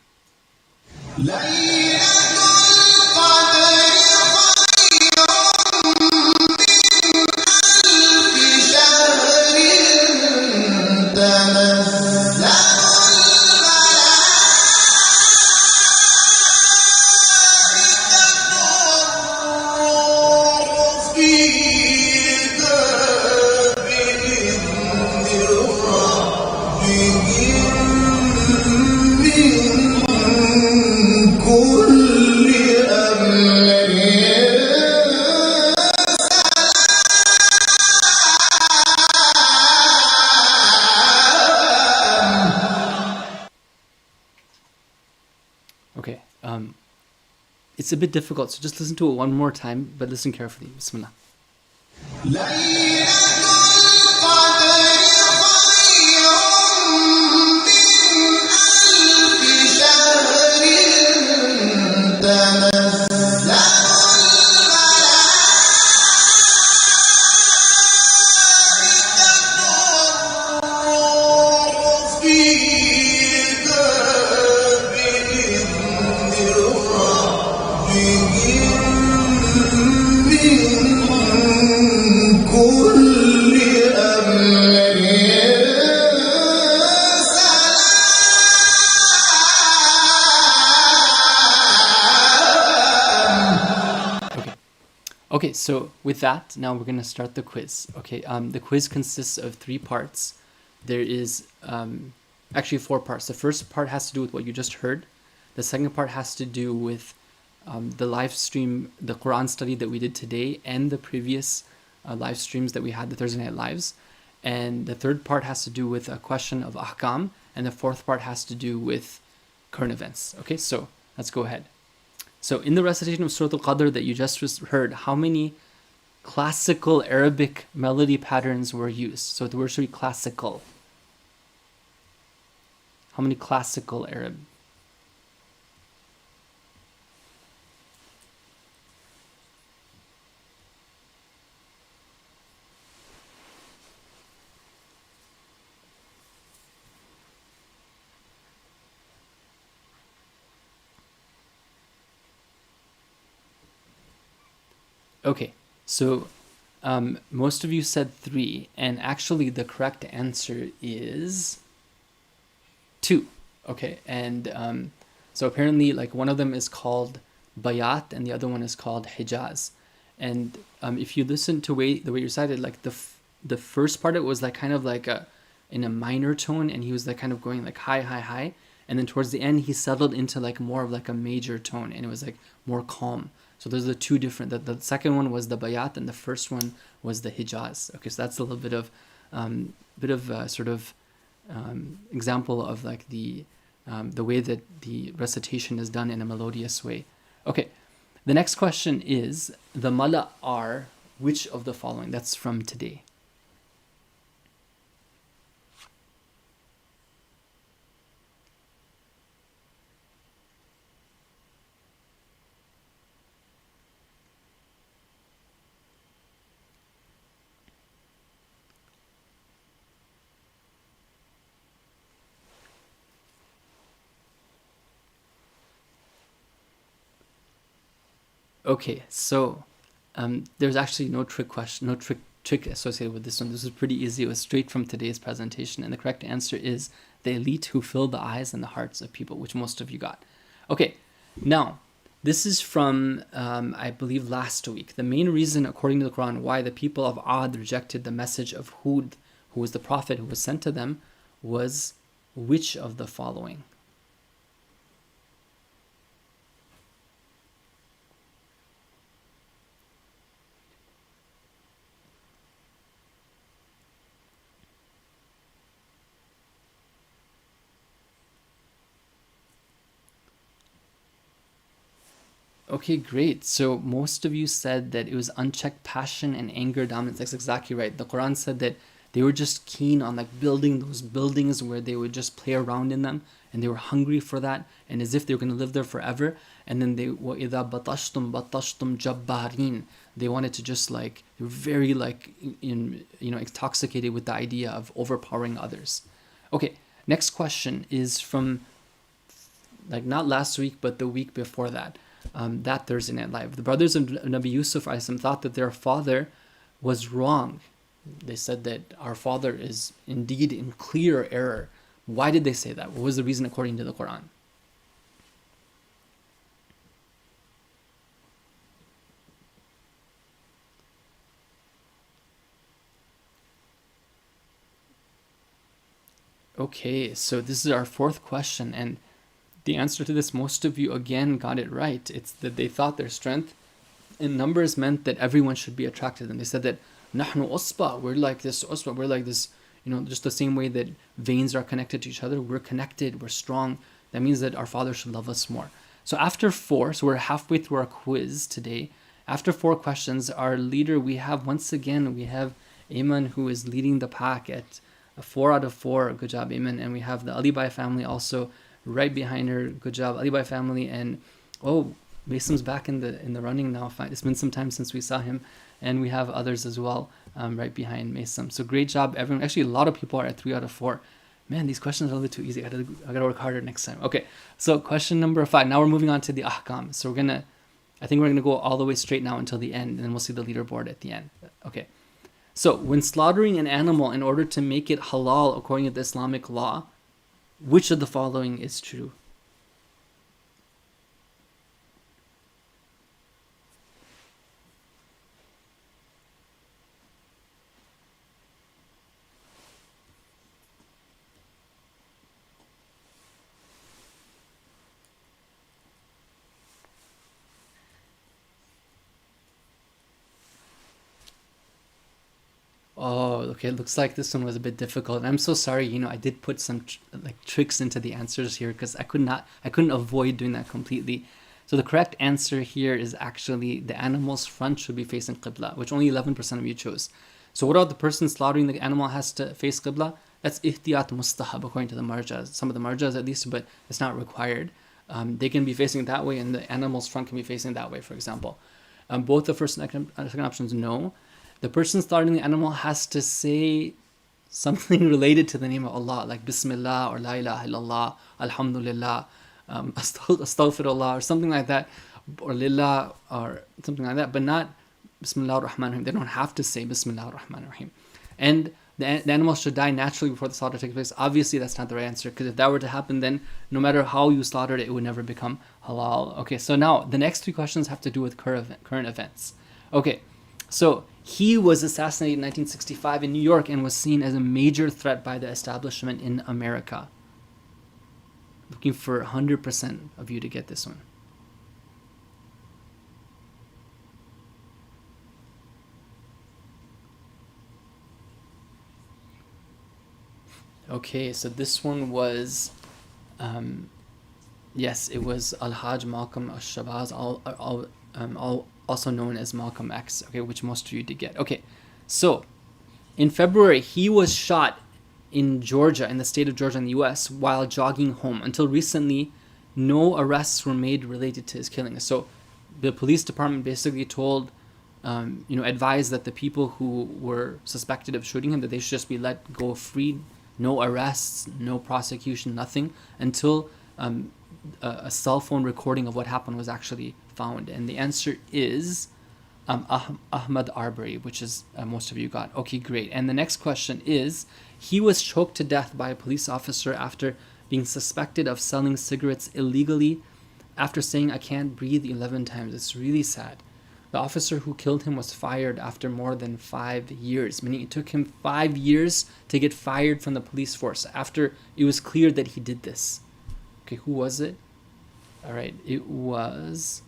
Okay, it's a bit difficult, so just listen to it one more time, but listen carefully. Bismillah. Okay, so with that, now we're going to start the quiz. Okay, the quiz consists of 3 parts. There is actually 4 parts. The first part has to do with what you just heard. The second part has to do with the live stream, the Qur'an study that we did today, and the previous live streams that we had, the Thursday Night Lives. And the third part has to do with a question of ahkam, and the fourth part has to do with current events. Okay, so let's go ahead. So in the recitation of Surah Al-Qadr that you just heard, how many classical Arabic melody patterns were used? So the word should be classical. How many classical Arab? Okay, so most of you said 3, and actually the correct answer is 2. Okay, and so apparently, like, one of them is called Bayat and the other one is called Hijaz. And if you listen to the way you recited, like the first part, it was like kind of like in a minor tone, and he was like kind of going like high, high, high, and then towards the end he settled into like more of like a major tone, and it was like more calm. So those are the 2 different. The second one was the Bayat, and the first one was the Hijaz. Okay, so that's a little bit of example of like the way that the recitation is done in a melodious way. Okay, the next question is, the mala are which of the following? That's from today. Okay, so there's actually no trick question, no trick associated with this one. This is pretty easy. It was straight from today's presentation, and the correct answer is the elite who fill the eyes and the hearts of people, which most of you got. Okay, now this is from I believe last week. The main reason, according to the Quran, why the people of Ad rejected the message of Hud, who was the prophet who was sent to them, was which of the following? Okay, great. So most of you said that it was unchecked passion and anger dominance. That's exactly right. The Quran said that they were just keen on like building those buildings where they would just play around in them, and they were hungry for that, and as if they were going to live there forever. And then they وَإِذَا بَطَشْتُمْ بَطَشْتُمْ جَبَّارِينَ. They wanted to just like, they were very like intoxicated with the idea of overpowering others. Okay, next question is from like not last week but the week before that. That Thursday Night Live. The brothers of Nabi Yusuf thought that their father was wrong. They said that our father is indeed in clear error. Why did they say that? What was the reason according to the Quran? Okay, so this is our fourth question, and the answer to this, most of you again got it right. It's that they thought their strength in numbers meant that everyone should be attracted to them. They said that nahnu usba, we're like this usba, we're like this, just the same way that veins are connected to each other, we're connected, we're strong. That means that our father should love us more. So after 4, so we're halfway through our quiz today. After 4 questions, our leader, we have Ayman, who is leading the pack at 4 out of 4. Good job, Ayman. And we have the Ali Bai family also right behind her. Good job, Ali Bai family. And Masam's back in the running now. It's been some time since we saw him, and we have others as well right behind Masam. So great job, everyone. Actually, a lot of people are at 3 out of 4. Man, these questions are a little bit too easy. I gotta work harder next time. Okay, so question number 5. Now we're moving on to the ahkam. So I think we're gonna go all the way straight now until the end, and then we'll see the leaderboard at the end. Okay. So when slaughtering an animal in order to make it halal according to the Islamic law, which of the following is true? Oh, okay. It looks like this one was a bit difficult. I'm so sorry. I did put some tricks into the answers here because I couldn't avoid doing that completely. So the correct answer here is actually the animal's front should be facing Qibla, which only 11% of you chose. So what about the person slaughtering the animal has to face Qibla? That's ihtiyat mustahab according to the marjas. Some of the marjas at least, but it's not required. They can be facing that way, and the animal's front can be facing that way, for example. Both the first and second options, no. The person slaughtering the animal has to say something related to the name of Allah, like Bismillah or La ilaha illallah, Alhamdulillah, Astaghfirullah, or something like that, or Lillah, or something like that, but not Bismillah ar-Rahman ar-Rahim. They don't have to say Bismillah ar-Rahman ar-Rahim. And the animal should die naturally before the slaughter takes place. Obviously, that's not the right answer, because if that were to happen, then no matter how you slaughtered it, it would never become halal. Okay, so now the next 3 questions have to do with current events. Okay, so he was assassinated in 1965 in New York and was seen as a major threat by the establishment in America. Looking for 100% of you to get this one. Okay, so this one was, yes, it was Al-Hajj Malcolm Al-Shabazz, also known as Malcolm X, okay, which most of you did get. Okay, so in February, he was shot in Georgia, in the state of Georgia in the US, while jogging home. Until recently, no arrests were made related to his killing. So the police department basically told, advised that the people who were suspected of shooting him, that they should just be let go free, no arrests, no prosecution, nothing, until a cell phone recording of what happened was actually found. And the answer is Ahmad Arbery, which is most of you got. Okay, great. And the next question is, he was choked to death by a police officer after being suspected of selling cigarettes illegally after saying, "I can't breathe" 11 times. It's really sad. The officer who killed him was fired after more than 5 years, meaning it took him 5 years to get fired from the police force after it was clear that he did this. Okay, who was it? All right, it was...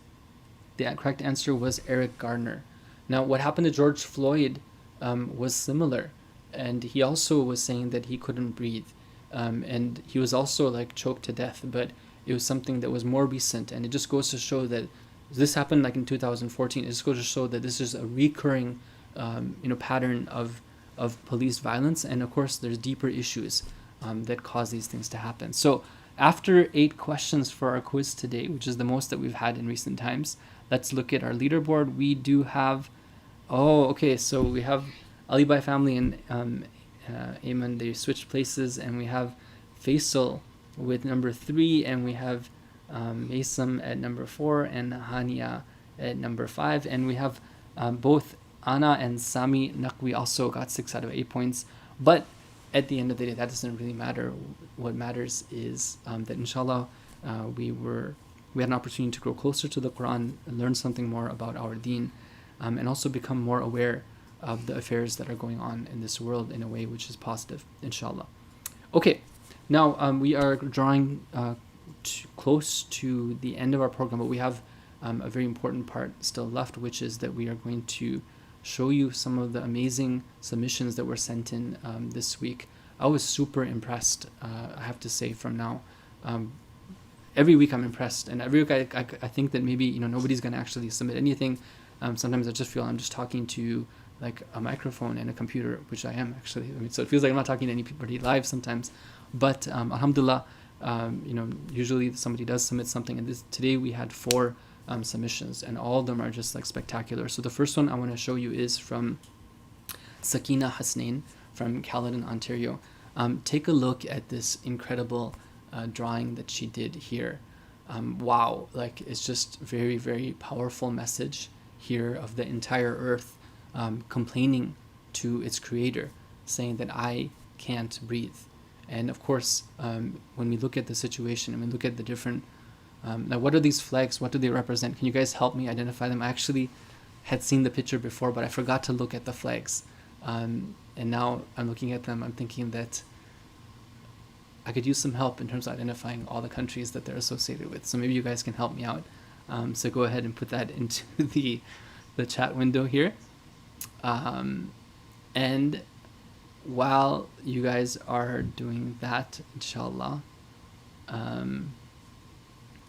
The correct answer was Eric Gardner. Now, what happened to George Floyd was similar, and he also was saying that he couldn't breathe, and he was also like choked to death, but it was something that was more recent, and it just goes to show that this happened like in 2014. It just goes to show that this is a recurring, pattern of police violence, and of course there's deeper issues that cause these things to happen. So after 8 questions for our quiz today, which is the most that we've had in recent times, let's look at our leaderboard. We do have, so we have Ali Bai family and Ayman, they switched places, and we have Faisal with number 3, and we have Masaib at number 4, and Hania at number 5, and we have both Ana and Sami Naqvi also got 6 out of 8 points, but at the end of the day, that doesn't really matter. What matters is that inshallah we had an opportunity to grow closer to the Quran, learn something more about our deen, and also become more aware of the affairs that are going on in this world in a way which is positive, inshallah. Okay, now we are drawing close to the end of our program, but we have a very important part still left, which is that we are going to show you some of the amazing submissions that were sent in this week. I was super impressed, I have to say, from now. Every week I'm impressed, and every week I think that maybe nobody's going to actually submit anything. Sometimes I just feel I'm just talking to like a microphone and a computer, which I am actually. So it feels like I'm not talking to anybody live sometimes. But alhamdulillah, usually somebody does submit something, and today we had 4 submissions, and all of them are just like spectacular. So the first one I want to show you is from Sakina Hasnain from Caledon, Ontario. Take a look at this incredible drawing that she did here. Wow, like it's just very, very powerful message here of the entire earth complaining to its creator, saying that I can't breathe. And of course, when we look at the situation and we look at the different now, what are these flags? What do they represent? Can you guys help me identify them? I actually had seen the picture before, but I forgot to look at the flags. And now I'm looking at them. I'm thinking that I could use some help in terms of identifying all the countries that they're associated with. So maybe you guys can help me out. So go ahead and put that into the chat window here. And while you guys are doing that, inshallah,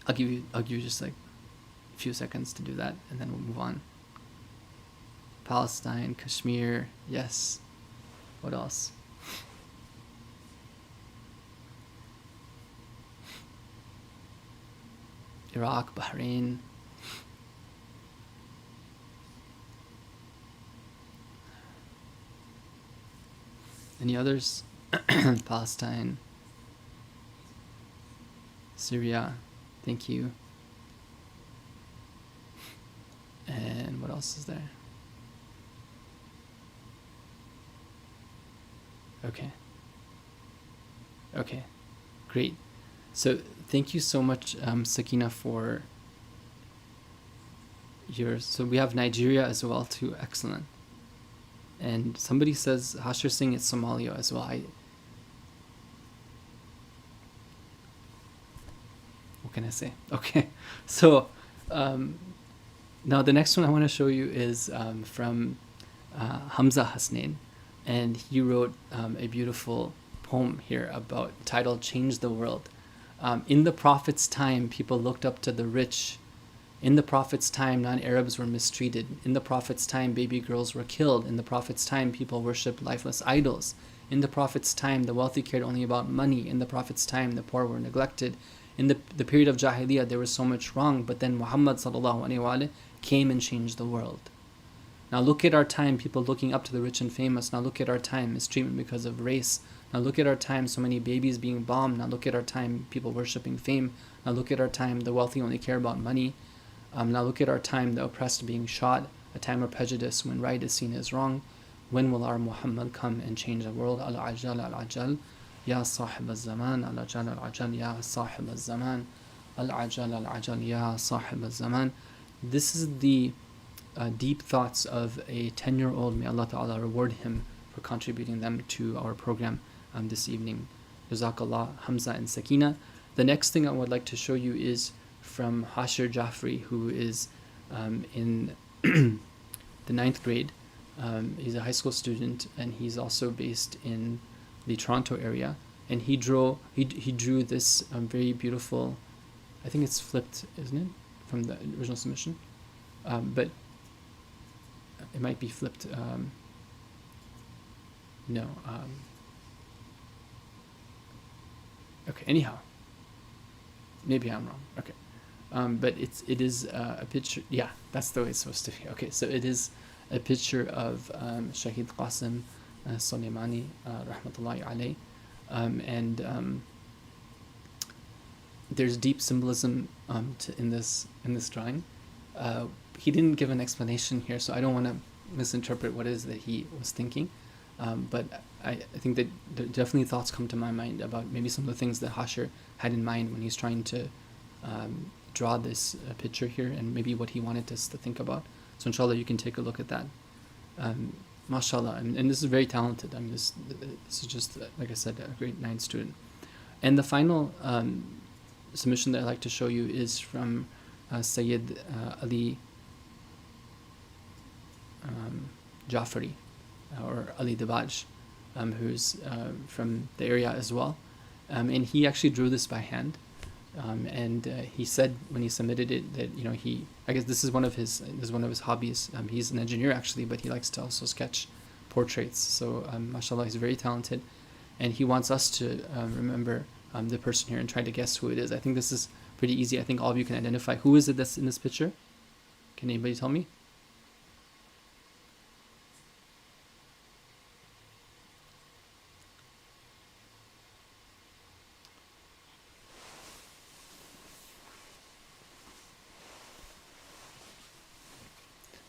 I'll give you just like a few seconds to do that, and then we'll move on. Palestine, Kashmir, yes. What else? Iraq, Bahrain. Any others? Palestine, Syria. Thank you. And what else is there? Okay, great. So thank you so much, Sakina, for yours. So we have Nigeria as well too. Excellent. And somebody says Hashir Singh is Somalia as well. What can I say? Okay, so now the next one I want to show you is from Hamza Hasnain, and he wrote a beautiful poem here titled Change the World. In the Prophet's time, people looked up to the rich. In the Prophet's time, non-Arabs were mistreated. In the Prophet's time, baby girls were killed. In the Prophet's time, people worshipped lifeless idols. In the Prophet's time, the wealthy cared only about money. In the Prophet's time, the poor were neglected. In the period of Jahiliyyah, there was so much wrong, but then Muhammad ﷺ came and changed the world. Now look at our time, people looking up to the rich and famous. Now look at our time, mistreatment because of race. Now look at our time, so many babies being bombed. Now look at our time, people worshipping fame. Now look at our time, the wealthy only care about money. Now look at our time, the oppressed being shot, a time of prejudice when right is seen as wrong. When will our Muhammad come and change the world? Al-Ajal, Al-Ajal, Ya Sahib al-Zaman, Al-Ajal, Al-Ajal, Ya Sahib al-Zaman, Al-Ajal, Al-Ajal, Ya Sahib al-Zaman. This is the deep thoughts of a 10-year-old. May Allah Ta'ala reward him for contributing them to our program this evening. Jazakallah, Hamza and Sakina. The next thing I would like to show you is from Hashir Jafri, who is in the 9th grade. He's a high school student, and he's also based in the Toronto area. And he drew this very beautiful, I think it's flipped, isn't it, from the original submission? But it might be flipped. No. Okay. Anyhow, maybe I'm wrong. Okay. But it is a picture. Yeah, that's the way it's supposed to be. Okay, so it is a picture of Shahid Qasim Soleimani, rahmatullahi alayh, and there's deep symbolism in this drawing. He didn't give an explanation here, so I don't want to misinterpret what it is that he was thinking. But I think that definitely thoughts come to my mind about maybe some of the things that Hashir had in mind when he's trying to draw this picture here, and maybe what he wanted us to think about. So inshallah, you can take a look at that. MashaAllah, and this is very talented. I mean, this is just, like I said, a great 9th student. And the final submission that I'd like to show you is from Sayyid Ali Jafari, or Ali Dibaj, who's from the area as well. And he actually drew this by hand. And he said when he submitted it that, you know, I guess this is one of his hobbies. He's an engineer actually, but he likes to also sketch portraits. So mashallah, he's very talented, and he wants us to remember the person here and try to guess who it is. I think this is pretty easy. I think all of you can identify who is it that's in this picture. Can anybody tell me?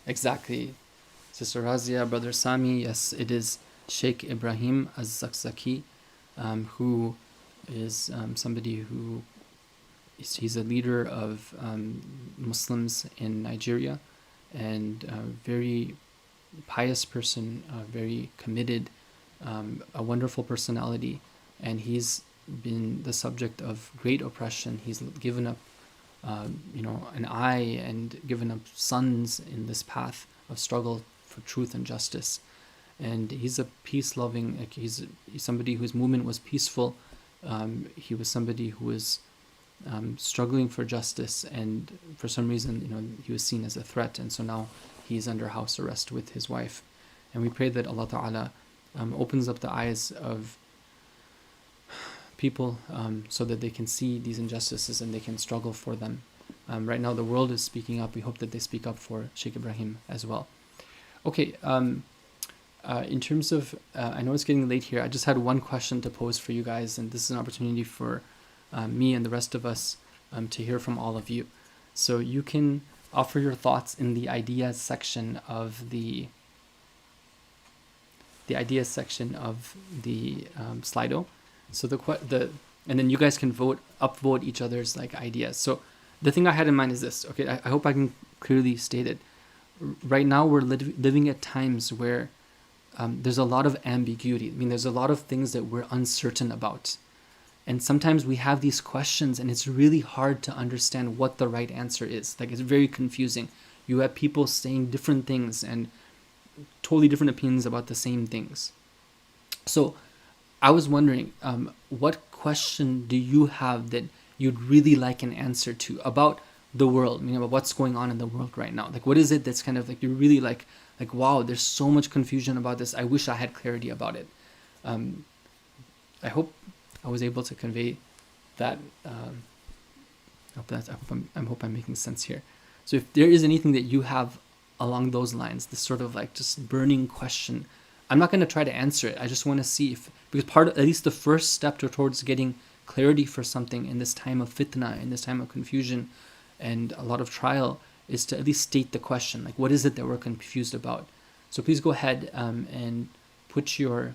Exactly. Sister Razia, Brother Sami, yes, it is Sheikh Ibrahim Az-Zakzaki, who is somebody who he's a leader of Muslims in Nigeria, and a very pious person, very committed, a wonderful personality, and he's been the subject of great oppression. He's given up an eye and given up sons in this path of struggle for truth and justice. And he's a peace-loving, he's somebody whose movement was peaceful. He was somebody who was struggling for justice, and for some reason, he was seen as a threat, and so now he's under house arrest with his wife. And we pray that Allah Ta'ala opens up the eyes of people so that they can see these injustices and they can struggle for them. Right now the world is speaking up. We hope that they speak up for Sheikh Ibrahim as well. Okay, in terms of, I know it's getting late here. I just had one question to pose for you guys, and this is an opportunity for me and the rest of us to hear from all of you. So you can offer your thoughts in the ideas section of the Slido. So and then you guys can upvote each other's ideas. So the thing I had in mind is this. Okay, I hope I can clearly state it. Right now we're living at times where there's a lot of ambiguity. I mean, there's a lot of things that we're uncertain about. And sometimes we have these questions and it's really hard to understand what the right answer is. It's very confusing. You have people saying different things and totally different opinions about the same things. So I was wondering, what question do you have that you'd really like an answer to about the world, about what's going on in the world right now? Like, what is it that's kind of like you really like, wow, there's so much confusion about this. I wish I had clarity about it. I hope I was able to convey that. I hope I'm making sense here. So if there is anything that you have along those lines, this sort of like just burning question, I'm not going to try to answer it. I just want to see if, because at least the first step towards getting clarity for something in this time of fitna, in this time of confusion and a lot of trial, is to at least state the question, like, what is it that we're confused about? So please go ahead and put your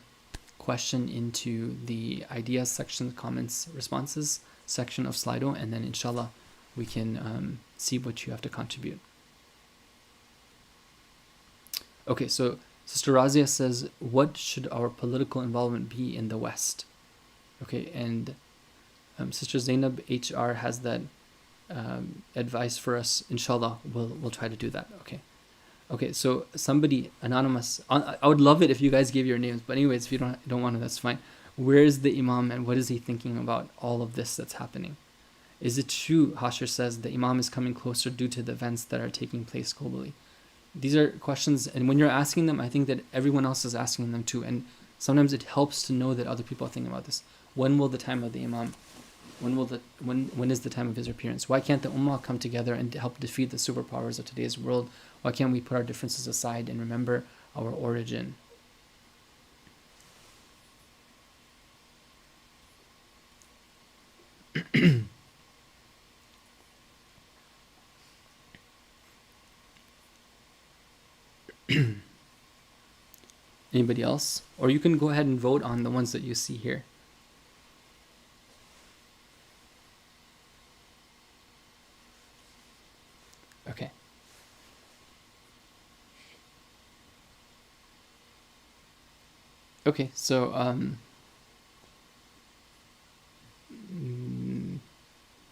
question into the ideas section, comments, responses section of Slido, and then inshallah we can see what you have to contribute. Okay, so Sister Razia says, what should our political involvement be in the West? Okay, and Sister Zainab HR has that advice for us. Inshallah, we'll try to do that. Okay, so somebody, anonymous, I would love it if you guys gave your names, but anyways, if you don't want to, that's fine. Where is the Imam and what is he thinking about all of this that's happening? Is it true, Hashir says, the Imam is coming closer due to the events that are taking place globally? These are questions, and when you're asking them, I think that everyone else is asking them too, and sometimes it helps to know that other people are thinking about this. When will the time of the Imam, when is the time of his appearance? Why can't the Ummah come together and help defeat the superpowers of today's world? Why can't we put our differences aside and remember our origin? Anybody else? Or you can go ahead and vote on the ones that you see here. Okay. Okay, so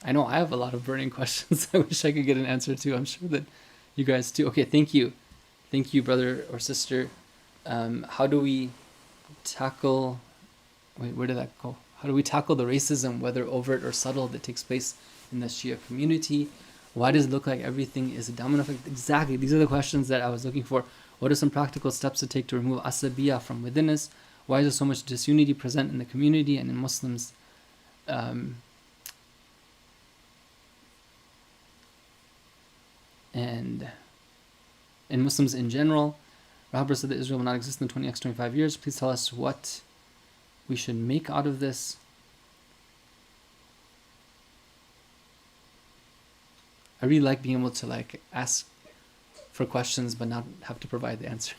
I know I have a lot of burning questions I wish I could get an answer to. I'm sure that you guys too. Okay, thank you. Thank you, brother or sister. How do we tackle... Wait, where did that go? How do we tackle the racism, whether overt or subtle, that takes place in the Shia community? Why does it look like everything is a domino effect? Exactly, these are the questions that I was looking for. What are some practical steps to take to remove asabiyah from within us? Why is there so much disunity present in the community and in Muslims? And in Muslims in general? Rahab said that Israel will not exist in the next 25 years. Please tell us what we should make out of this. I really like being able to ask for questions but not have to provide the answer.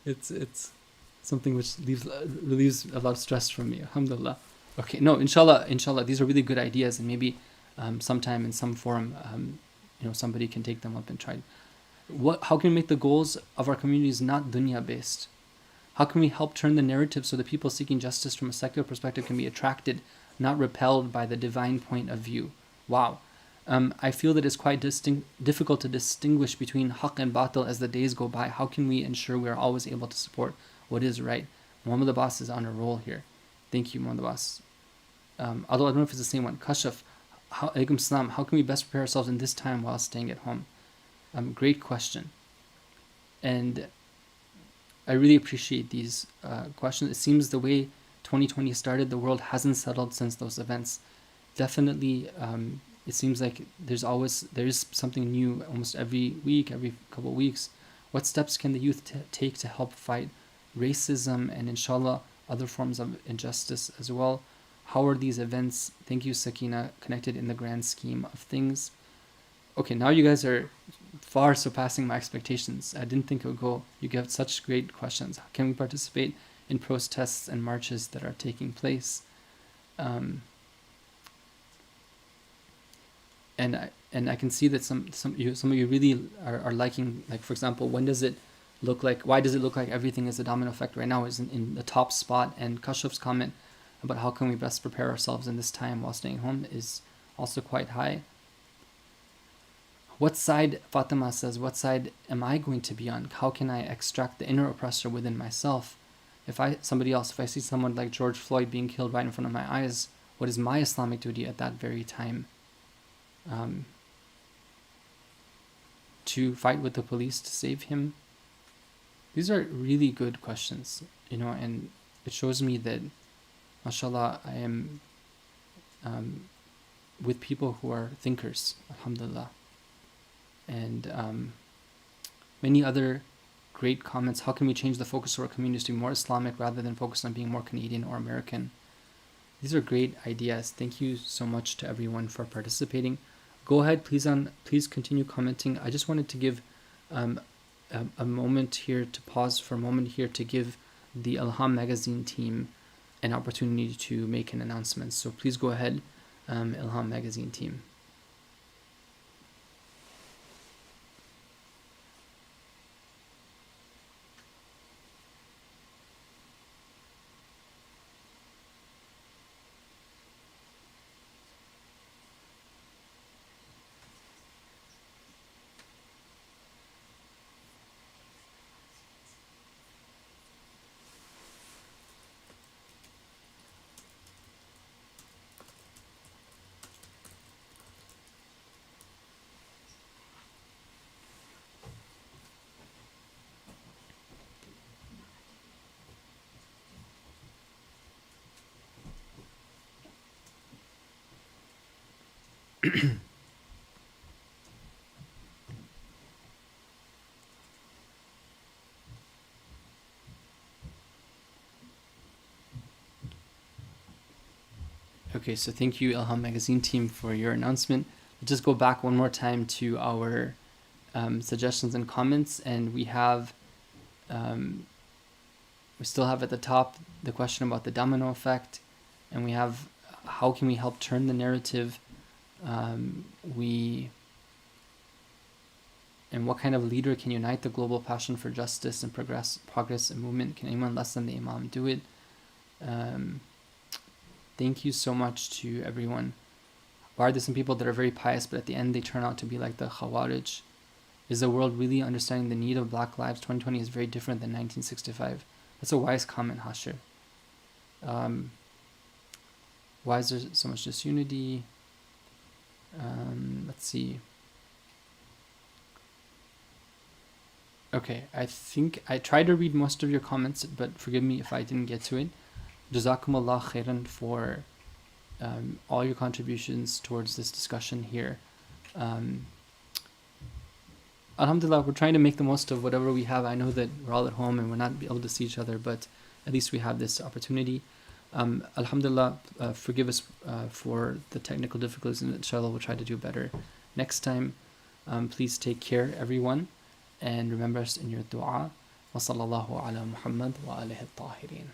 It's something which relieves a lot of stress from me. Alhamdulillah. Okay, no, inshallah, these are really good ideas, and maybe sometime in some forum, somebody can take them up and try. How can we make the goals of our communities not dunya based? How can we help turn the narrative so that people seeking justice from a secular perspective can be attracted, not repelled by the divine point of view? Wow. I feel that it's quite difficult to distinguish between haqq and batil as the days go by. How can we ensure we are always able to support what is right? Muhammad Abbas is on a roll here. Thank you, Muhammad Abbas. Although I don't know if it's the same one. Kashaf, alaikum salam. How can we best prepare ourselves in this time while staying at home? Great question. And I really appreciate these questions. It seems the way 2020 started, the world hasn't settled since those events. Definitely, it seems like there is something new almost every week, every couple of weeks. What steps can the youth take to help fight racism and inshallah other forms of injustice as well? How are these events, thank you Sakina, connected in the grand scheme of things? Okay, now you guys are far surpassing my expectations. I didn't think it would go. You give such great questions. How can we participate in protests and marches that are taking place? And I can see that some of you really are liking, like, for example, why does it look like everything is a domino effect right now is in the top spot, and Kashuf's comment about how can we best prepare ourselves in this time while staying home is also quite high. What side, Fatima says, what side am I going to be on? How can I extract the inner oppressor within myself? If I see someone like George Floyd being killed right in front of my eyes, what is my Islamic duty at that very time? To fight with the police to save him? These are really good questions, and it shows me that, mashallah, I am with people who are thinkers, alhamdulillah. And many other great comments. How can we change the focus of our communities to be more Islamic rather than focus on being more Canadian or American? These are great ideas. Thank you so much to everyone for participating. Go ahead, please continue commenting. I just wanted to give a moment here, to pause for a moment here, to give the Ilham magazine team an opportunity to make an announcement. So please go ahead, Ilham magazine team. Okay, so thank you, Ilham magazine team, for your announcement. Let's just go back one more time to our suggestions and comments, and we still have at the top the question about the domino effect, and we have how can we help turn the narrative, and what kind of leader can unite the global passion for justice and progress and movement? Can anyone less than the Imam do it? Thank you so much to everyone. Why are there some people that are very pious, but at the end they turn out to be like the Khawarij? Is the world really understanding the need of Black lives? 2020 is very different than 1965. That's a wise comment, Hashir. Why is there so much disunity? Let's see. Okay, I think I tried to read most of your comments, but forgive me if I didn't get to it. Jazakumullah khairan for all your contributions towards this discussion here. Alhamdulillah, we're trying to make the most of whatever we have. I know that we're all at home and we're not able to see each other, but at least we have this opportunity. Alhamdulillah, forgive us for the technical difficulties, and inshallah we'll try to do better next time. Please take care, everyone, and remember us in your dua. Wa sallallahu ala Muhammad wa alihi at-tahirin.